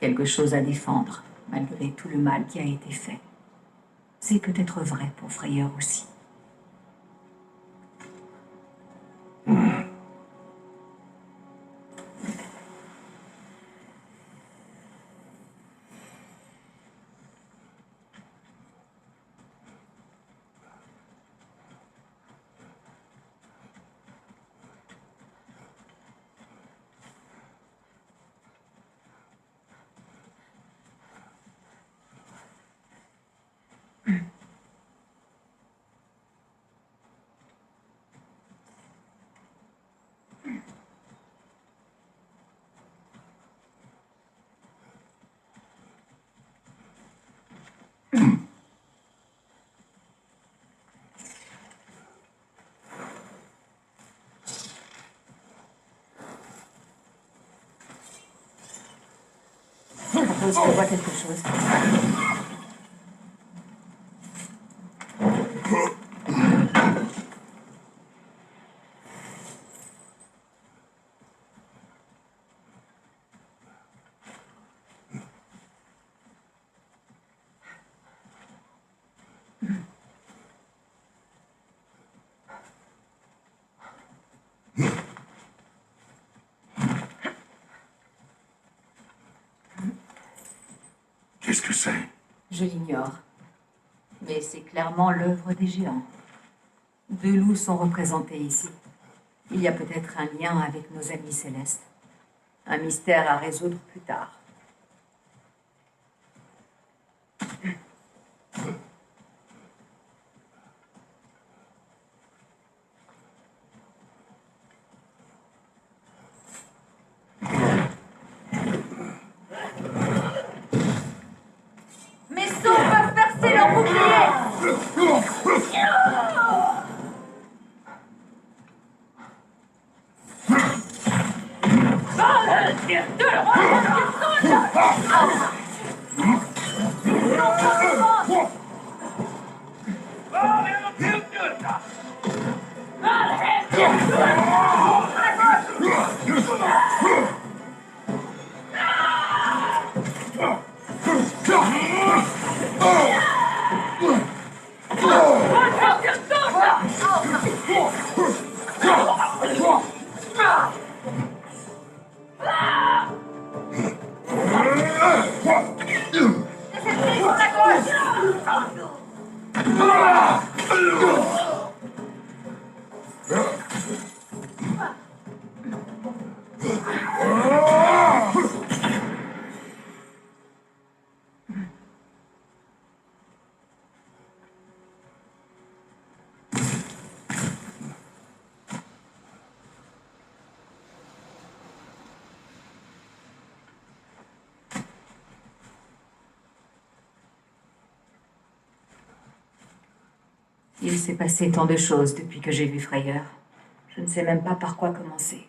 Quelque chose à défendre, malgré tout le mal qui a été fait. C'est peut-être vrai pour Frayeur aussi. chose, je vois quelque chose. Qu'est-ce que c'est? Je l'ignore. Mais c'est clairement l'œuvre des géants. 2 loups sont représentés ici. Il y a peut-être un lien avec nos amis célestes. Un mystère à résoudre plus tard. Mes sauts peuvent percer leur bouclier. Il s'est passé tant de choses depuis que j'ai vu Frayeur. Je ne sais même pas par quoi commencer.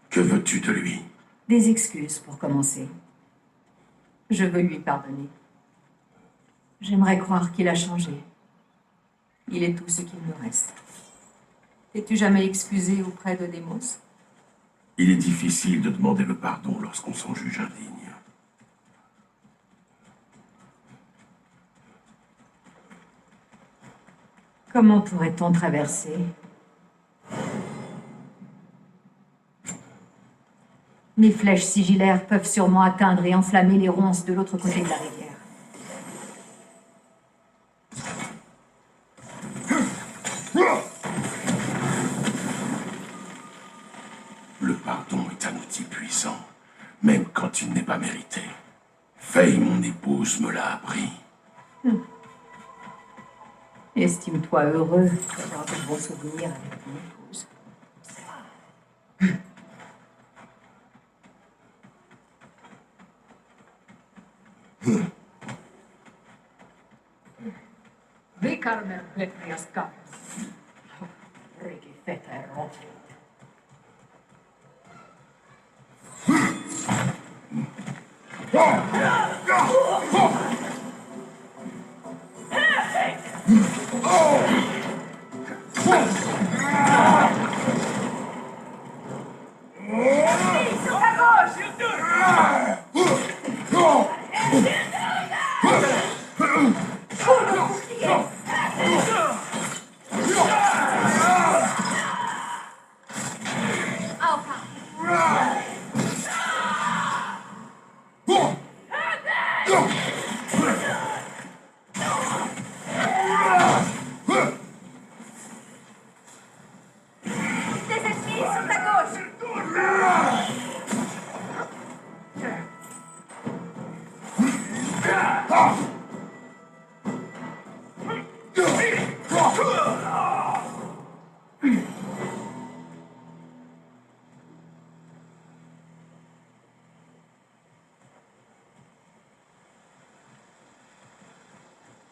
Que veux-tu de lui? Des excuses pour commencer. Je veux lui pardonner. J'aimerais croire qu'il a changé. Il est tout ce qu'il me reste. T'es-tu jamais excusé auprès de Démos? Il est difficile de demander le pardon lorsqu'on s'en juge indigne. Comment pourrait-on traverser? Mes flèches sigillaires peuvent sûrement atteindre et enflammer les ronces de l'autre côté de la rivière. Le pardon est un outil puissant, même quand il n'est pas mérité. Faye, mon épouse, me l'a appris. Estime-toi heureux d'avoir de bons souvenirs avec ton épouse. Vikarmer Petrias Kappes. Regi feta e rotri.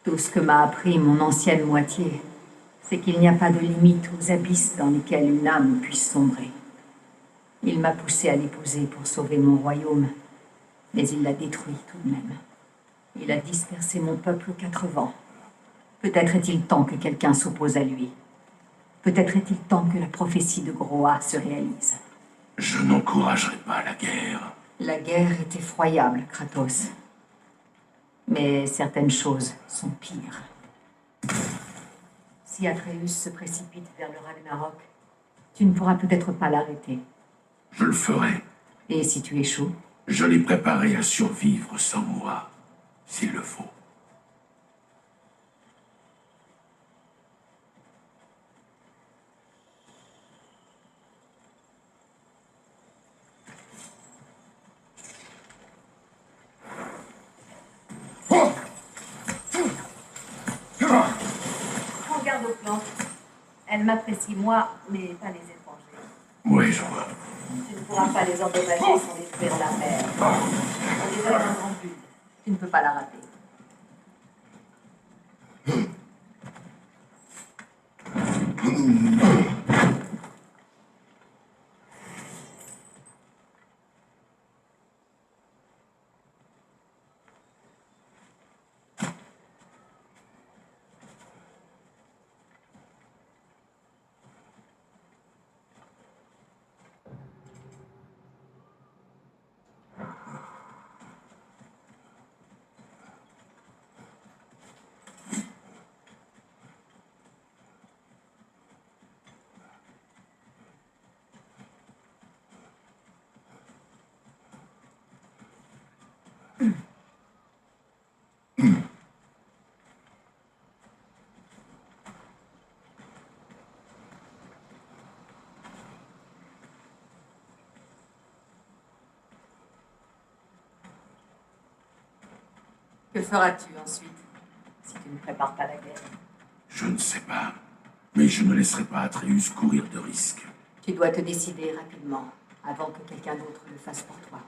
Tout ce que m'a appris mon ancienne moitié, c'est qu'il n'y a pas de limite aux abysses dans lesquels une âme puisse sombrer. Il m'a poussé à l'épouser pour sauver mon royaume, Mais il l'a détruit tout de même. Il a dispersé mon peuple aux quatre vents. Peut-être est-il temps que quelqu'un s'oppose à lui. Peut-être est-il temps que la prophétie de Groa se réalise. Je n'encouragerai pas la guerre. La guerre est effroyable, Kratos. Mais certaines choses sont pires. Si Atreus se précipite vers le Ragnarok, tu ne pourras peut-être pas l'arrêter. Je le ferai. Et si tu échoues? Je l'ai préparé à survivre sans moi, s'il le faut. Prends garde aux plantes. Elles m'apprécient moi, mais pas les étrangers. Oui, je vois. Tu ne pourras pas les endommager sans détruire la mer. On les a dans un grand but. Tu ne peux pas la rater. Que feras-tu ensuite, si tu ne prépares pas la guerre? Je ne sais pas. Mais je ne laisserai pas Atreus courir de risques. Tu dois te décider rapidement, avant que quelqu'un d'autre le fasse pour toi.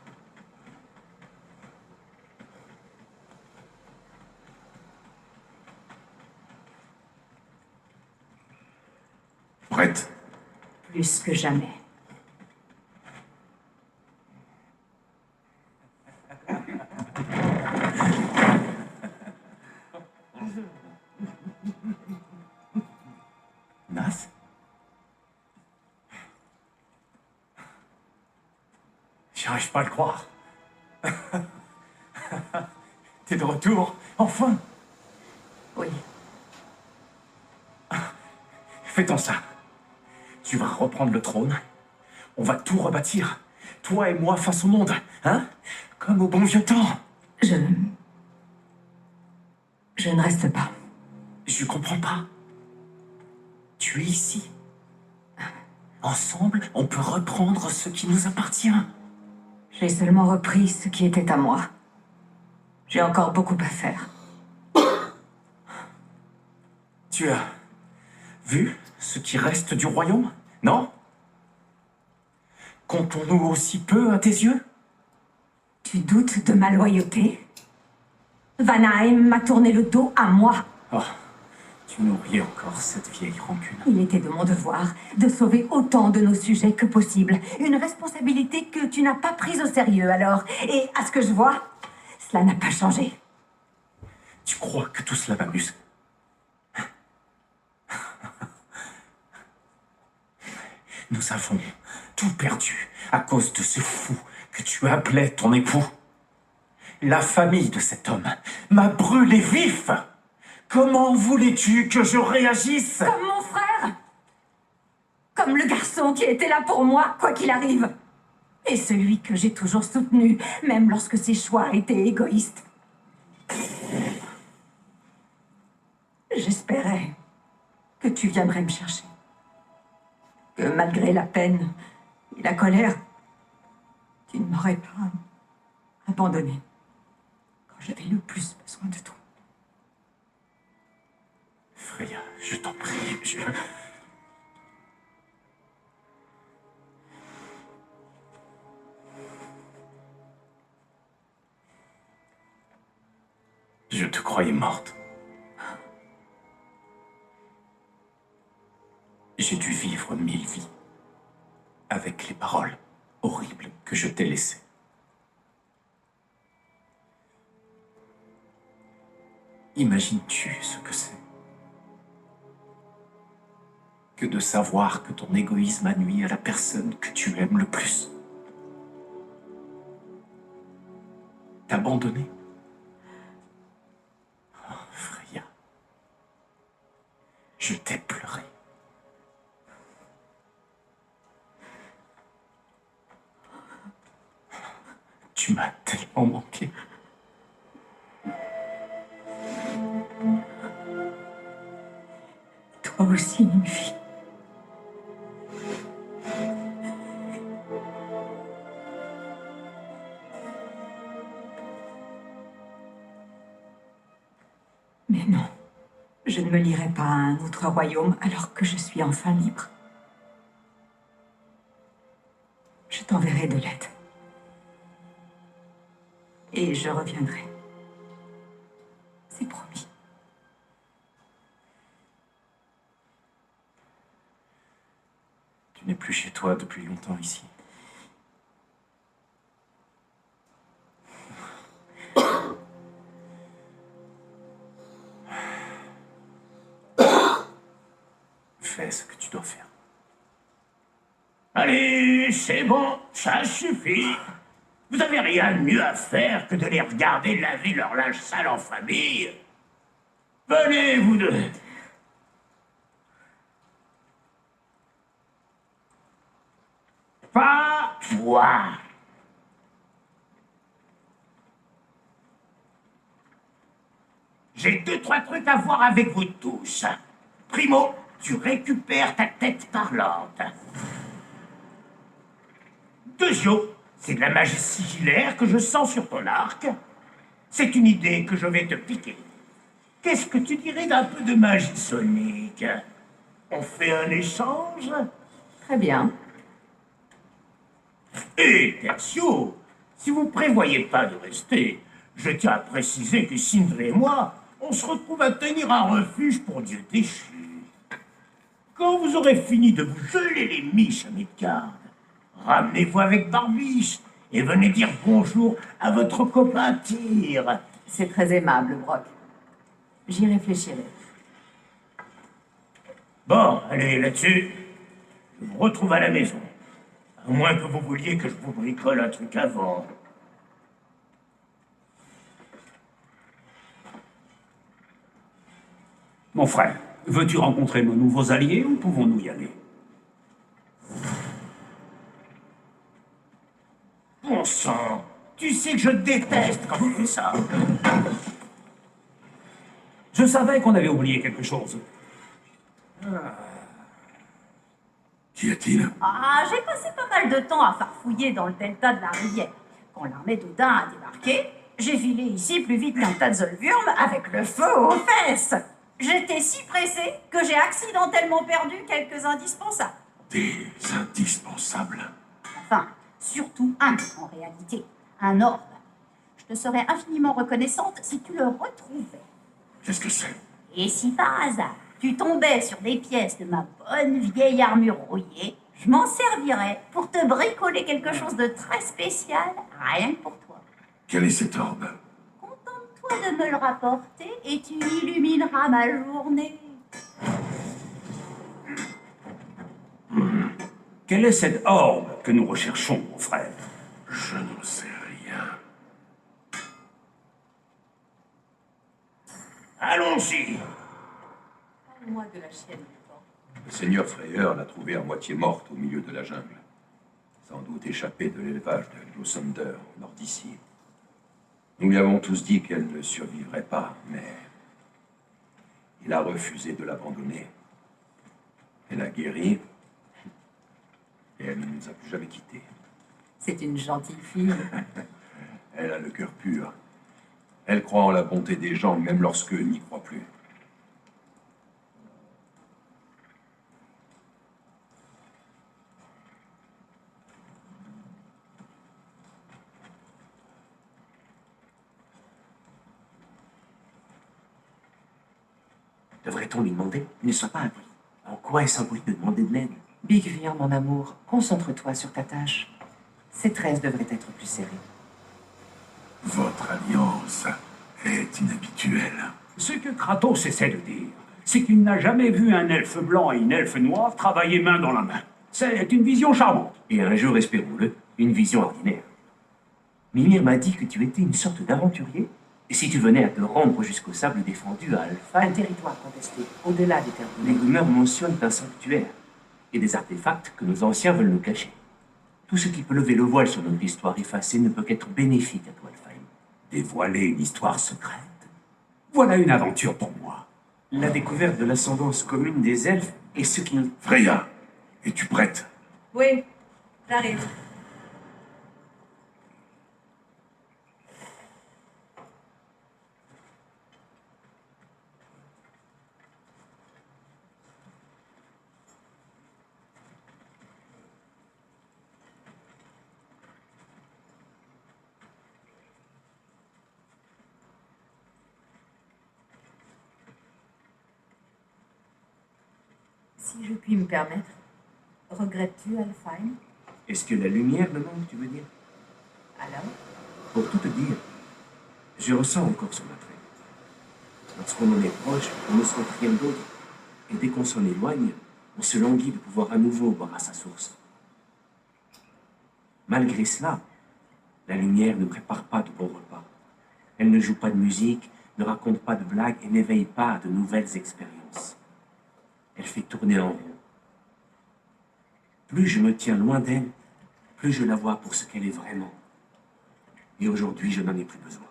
Prête? Plus que jamais. Nas? J'arrive pas à le croire. T'es de retour, enfin. Oui. Fais-toi ça. Tu vas reprendre le trône. On va tout rebâtir. Toi et moi face au monde, hein? Comme au bon vieux temps. Je ne reste pas. Je comprends pas. Tu es ici. Ensemble, on peut reprendre ce qui nous appartient. J'ai seulement repris ce qui était à moi. J'ai encore beaucoup à faire. Tu as vu ce qui reste du royaume, non? Comptons-nous aussi peu à tes yeux? Tu doutes de ma loyauté? Vanaheim m'a tourné le dos à moi. Oh, tu nourris encore cette vieille rancune. Il était de mon devoir de sauver autant de nos sujets que possible. Une responsabilité que tu n'as pas prise au sérieux alors. Et à ce que je vois, cela n'a pas changé. Tu crois que tout cela m'amuse? Nous avons tout perdu à cause de ce fou que tu appelais ton époux. La famille de cet homme m'a brûlé vif. Comment voulais-tu que je réagisse? Comme mon frère! Comme le garçon qui était là pour moi, quoi qu'il arrive. Et celui que j'ai toujours soutenu, même lorsque ses choix étaient égoïstes. J'espérais que tu viendrais me chercher. Que malgré la peine et la colère, tu ne m'aurais pas abandonné quand j'avais le plus besoin de toi. Freya, je t'en prie, je te croyais morte. J'ai dû vivre 1000 vies avec les paroles horribles que je t'ai laissées. Imagines-tu ce que c'est que de savoir que ton égoïsme a nui à la personne que tu aimes le plus? T'abandonner? Oh, Freya, je t'ai pleuré. Tu m'as tellement manqué. Toi aussi, une fille. Mais non, je ne me lierai pas à un autre royaume alors que je suis enfin libre. Je t'enverrai de l'aide. Et je reviendrai. C'est promis. Tu n'es plus chez toi depuis longtemps ici. Fais ce que tu dois faire. Allez, c'est bon, ça suffit. Vous avez rien de mieux à faire que de les regarder laver leur linge sale en famille. Venez, vous deux. Pas toi. J'ai 2-3 trucs à voir avec vous tous. Primo, tu récupères ta tête parlante. Deuxio, c'est de la magie sigillaire que je sens sur ton arc. C'est une idée que je vais te piquer. Qu'est-ce que tu dirais d'un peu de magie sonique? On fait un échange? Très bien. Et Tertio, si vous prévoyez pas de rester, je tiens à préciser que Sindri et moi, on se retrouve à tenir un refuge pour Dieu déchu. Quand vous aurez fini de vous geler les miches à Midgard, ramenez-vous avec Barbiche et venez dire bonjour à votre copain Tyr. C'est très aimable, Brock. J'y réfléchirai. Bon, allez, là-dessus, je vous retrouve à la maison. À moins que vous vouliez que je vous bricole un truc avant. Mon frère, veux-tu rencontrer nos nouveaux alliés ou pouvons-nous y aller? Bon sang, tu sais que je déteste quand tu fais ça. Je savais qu'on avait oublié quelque chose. Qu'y a-t-il? Ah, j'ai passé pas mal de temps à farfouiller dans le delta de la rivière. Quand l'armée d'Odin a débarqué, j'ai filé ici plus vite qu'un tas de Zolvurm avec le feu aux fesses. J'étais si pressée que j'ai accidentellement perdu quelques indispensables. Des indispensables. Enfin, surtout un en réalité, un orbe. Je te serais infiniment reconnaissante si tu le retrouvais. Qu'est-ce que c'est? Et si par hasard, tu tombais sur des pièces de ma bonne vieille armure rouillée, je m'en servirais pour te bricoler quelque chose de très spécial, rien que pour toi. Quel est cet orbe? Contente-toi de me le rapporter et tu illumineras ma journée. Quelle est cette orbe que nous recherchons, mon frère? Je n'en sais rien. Allons-y. Parle-moi de la chienne du temps. Le seigneur Freyr l'a trouvée à moitié morte au milieu de la jungle. Sans doute échappée de l'élevage de Glossander, au nord d'ici. Nous lui avons tous dit qu'elle ne survivrait pas, mais il a refusé de l'abandonner. Elle a guéri, et elle ne nous a plus jamais quittés. C'est une gentille fille. Elle a le cœur pur. Elle croit en la bonté des gens, même lorsqu'eux n'y croient plus. Devrait-on lui demander? Ne sois pas un bruit. En quoi est-ce un bruit de demander de l'aide? Bigvir, mon amour, concentre-toi sur ta tâche. Ces tresses devraient être plus serrées. Votre alliance est inhabituelle. Ce que Kratos essaie de dire, c'est qu'il n'a jamais vu un elfe blanc et une elfe noire travailler main dans la main. C'est une vision charmante. Et un jour, espérons-le, une vision ordinaire. Mimir m'a dit que tu étais une sorte d'aventurier. Et si tu venais à te rendre jusqu'au sable défendu à Alpha, un territoire contesté, au-delà des terres de les rumeurs mentionnent un sanctuaire et des artefacts que nos anciens veulent nous cacher. Tout ce qui peut lever le voile sur notre histoire effacée ne peut qu'être bénéfique à toi, Alfheim. Dévoiler une histoire secrète. Voilà une aventure pour moi. La découverte de l'ascendance commune des elfes est ce qui nous... Freya, es-tu prête? Oui, j'arrive. Si je puis me permettre, regrettes-tu, Alfheim? Est-ce que la lumière me manque, tu veux dire? Alors? Pour tout te dire, je ressens encore son attrait. Lorsqu'on en est proche, on ne se rend rien d'autre. Et dès qu'on s'en éloigne, on se languit de pouvoir à nouveau boire à sa source. Malgré cela, la lumière ne prépare pas de bons repas. Elle ne joue pas de musique, ne raconte pas de blagues et n'éveille pas de nouvelles expériences. Elle fait tourner en rond. Plus je me tiens loin d'elle, plus je la vois pour ce qu'elle est vraiment. Et aujourd'hui, je n'en ai plus besoin.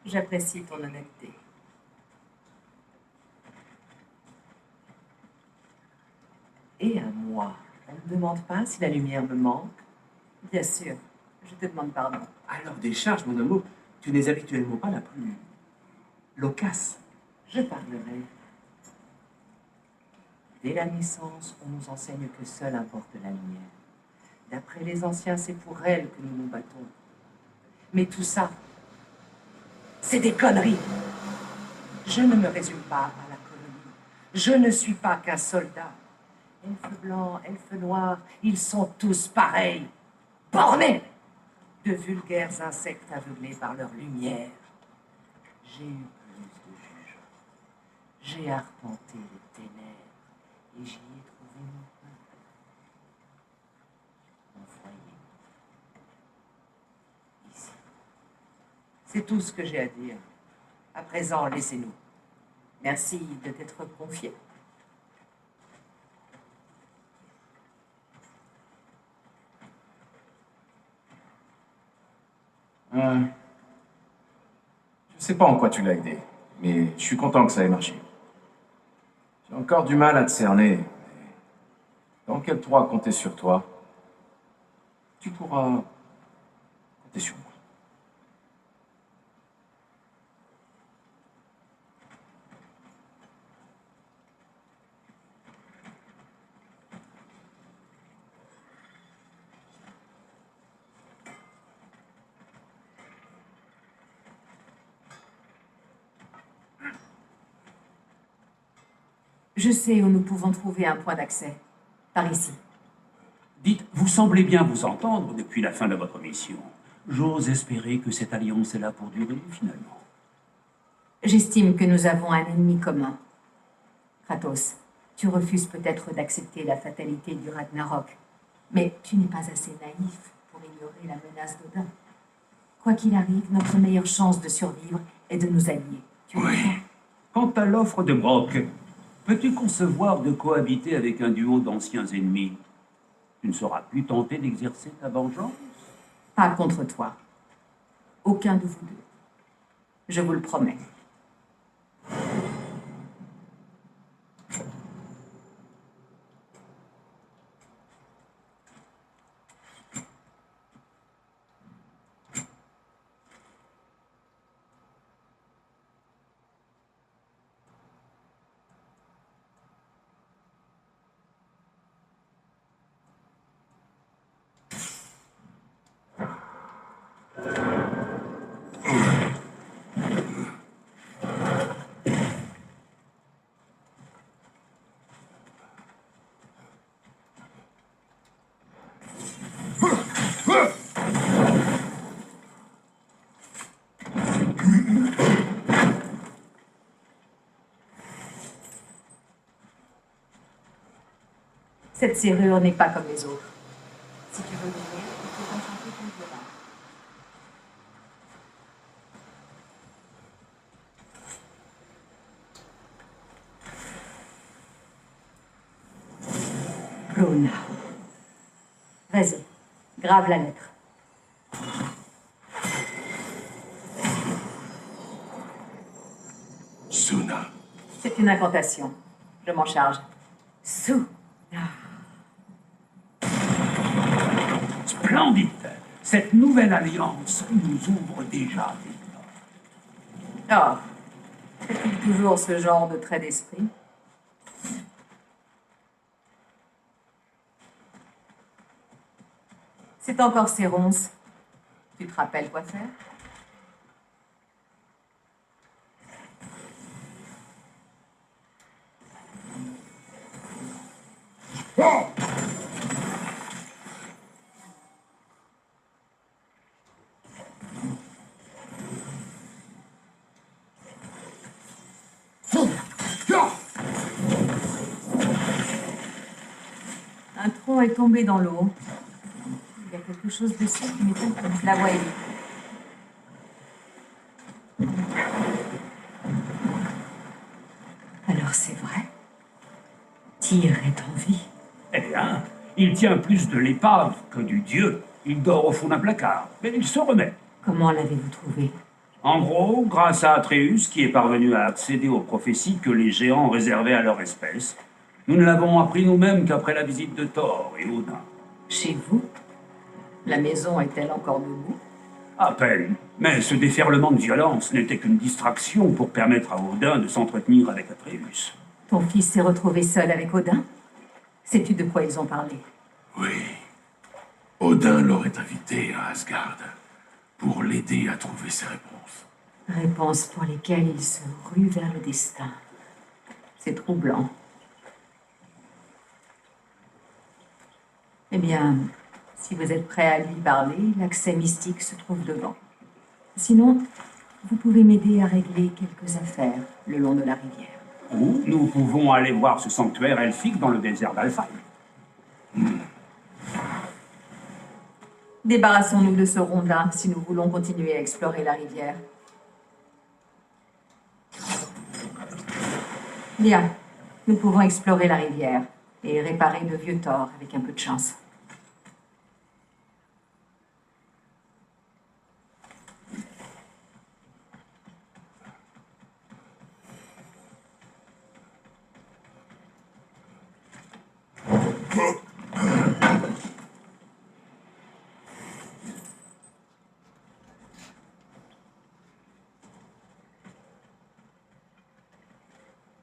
J'apprécie ton honnêteté. Et à moi, on ne demande pas si la lumière me manque. Bien sûr, je te demande pardon. Alors décharge, mon amour, tu n'es habituellement pas la plus loquace. Je parlerai. Dès la naissance, on nous enseigne que seule importe la lumière. D'après les anciens, c'est pour elle que nous nous battons. Mais tout ça, c'est des conneries. Je ne me résume pas à la colonie. Je ne suis pas qu'un soldat. Elfes blancs, elfes noirs, ils sont tous pareils. Bornés! De vulgaires insectes aveuglés par leur lumière. J'ai eu plus de jugements. J'ai arpenté les ténèbres et j'y ai trouvé mon peuple, mon foyer. Ici. C'est tout ce que j'ai à dire. À présent, laissez-nous. Merci de t'être confié. Je sais pas en quoi tu l'as aidé, mais je suis content que ça ait marché. J'ai encore du mal à te cerner. Mais tant qu'elle pourra compter sur toi, tu pourras compter sur moi. Je sais où nous pouvons trouver un point d'accès. Par ici. Dites, vous semblez bien vous entendre depuis la fin de votre mission. J'ose espérer que cette alliance est là pour durer, finalement. J'estime que nous avons un ennemi commun. Kratos, tu refuses peut-être d'accepter la fatalité du Ragnarok, mais tu n'es pas assez naïf pour ignorer la menace d'Odin. Quoi qu'il arrive, notre meilleure chance de survivre est de nous allier. Tu Oui. Quant à l'offre de Brok, peux-tu concevoir de cohabiter avec un duo d'anciens ennemis? Tu ne seras plus tenté d'exercer ta vengeance? Pas contre toi. Aucun de vous deux. Je vous le promets. Cette serrure n'est pas comme les autres. Si tu veux l'ouvrir, il faut concentrer ton violon. Luna. Vas-y, grave la lettre. Suna. C'est une incantation. Je m'en charge. Sou. Splendide. Cette nouvelle alliance nous ouvre déjà des portes. Oh. Fait-il toujours ce genre de trait d'esprit? C'est encore ces ronces. Tu te rappelles quoi faire? Un tronc est tombé dans l'eau. Il y a quelque chose dessus qui m'étonne comme je la voyais. Alors c'est vrai. Tyr est en vie. Eh bien, il tient plus de l'épave que du dieu. Il dort au fond d'un placard, mais il se remet. Comment l'avez-vous trouvé? En gros, grâce à Atreus, qui est parvenu à accéder aux prophéties que les géants réservaient à leur espèce. Nous ne l'avons appris nous-mêmes qu'après la visite de Thor et Odin. Chez vous? La maison est-elle encore debout? À peine. Mais ce déferlement de violence n'était qu'une distraction pour permettre à Odin de s'entretenir avec Atreus. Ton fils s'est retrouvé seul avec Odin? Sais-tu de quoi ils ont parlé? Oui. Odin l'aurait invité à Asgard pour l'aider à trouver ses réponses. Réponses pour lesquelles il se rue vers le destin. C'est troublant. Eh bien, si vous êtes prêt à lui parler, l'accès mystique se trouve devant. Sinon, vous pouvez m'aider à régler quelques affaires le long de la rivière. Ou nous pouvons aller voir ce sanctuaire elfique dans le désert d'Alfheim. Débarrassons-nous de ce rondin si nous voulons continuer à explorer la rivière. Bien, nous pouvons explorer la rivière et réparer de vieux torts avec un peu de chance.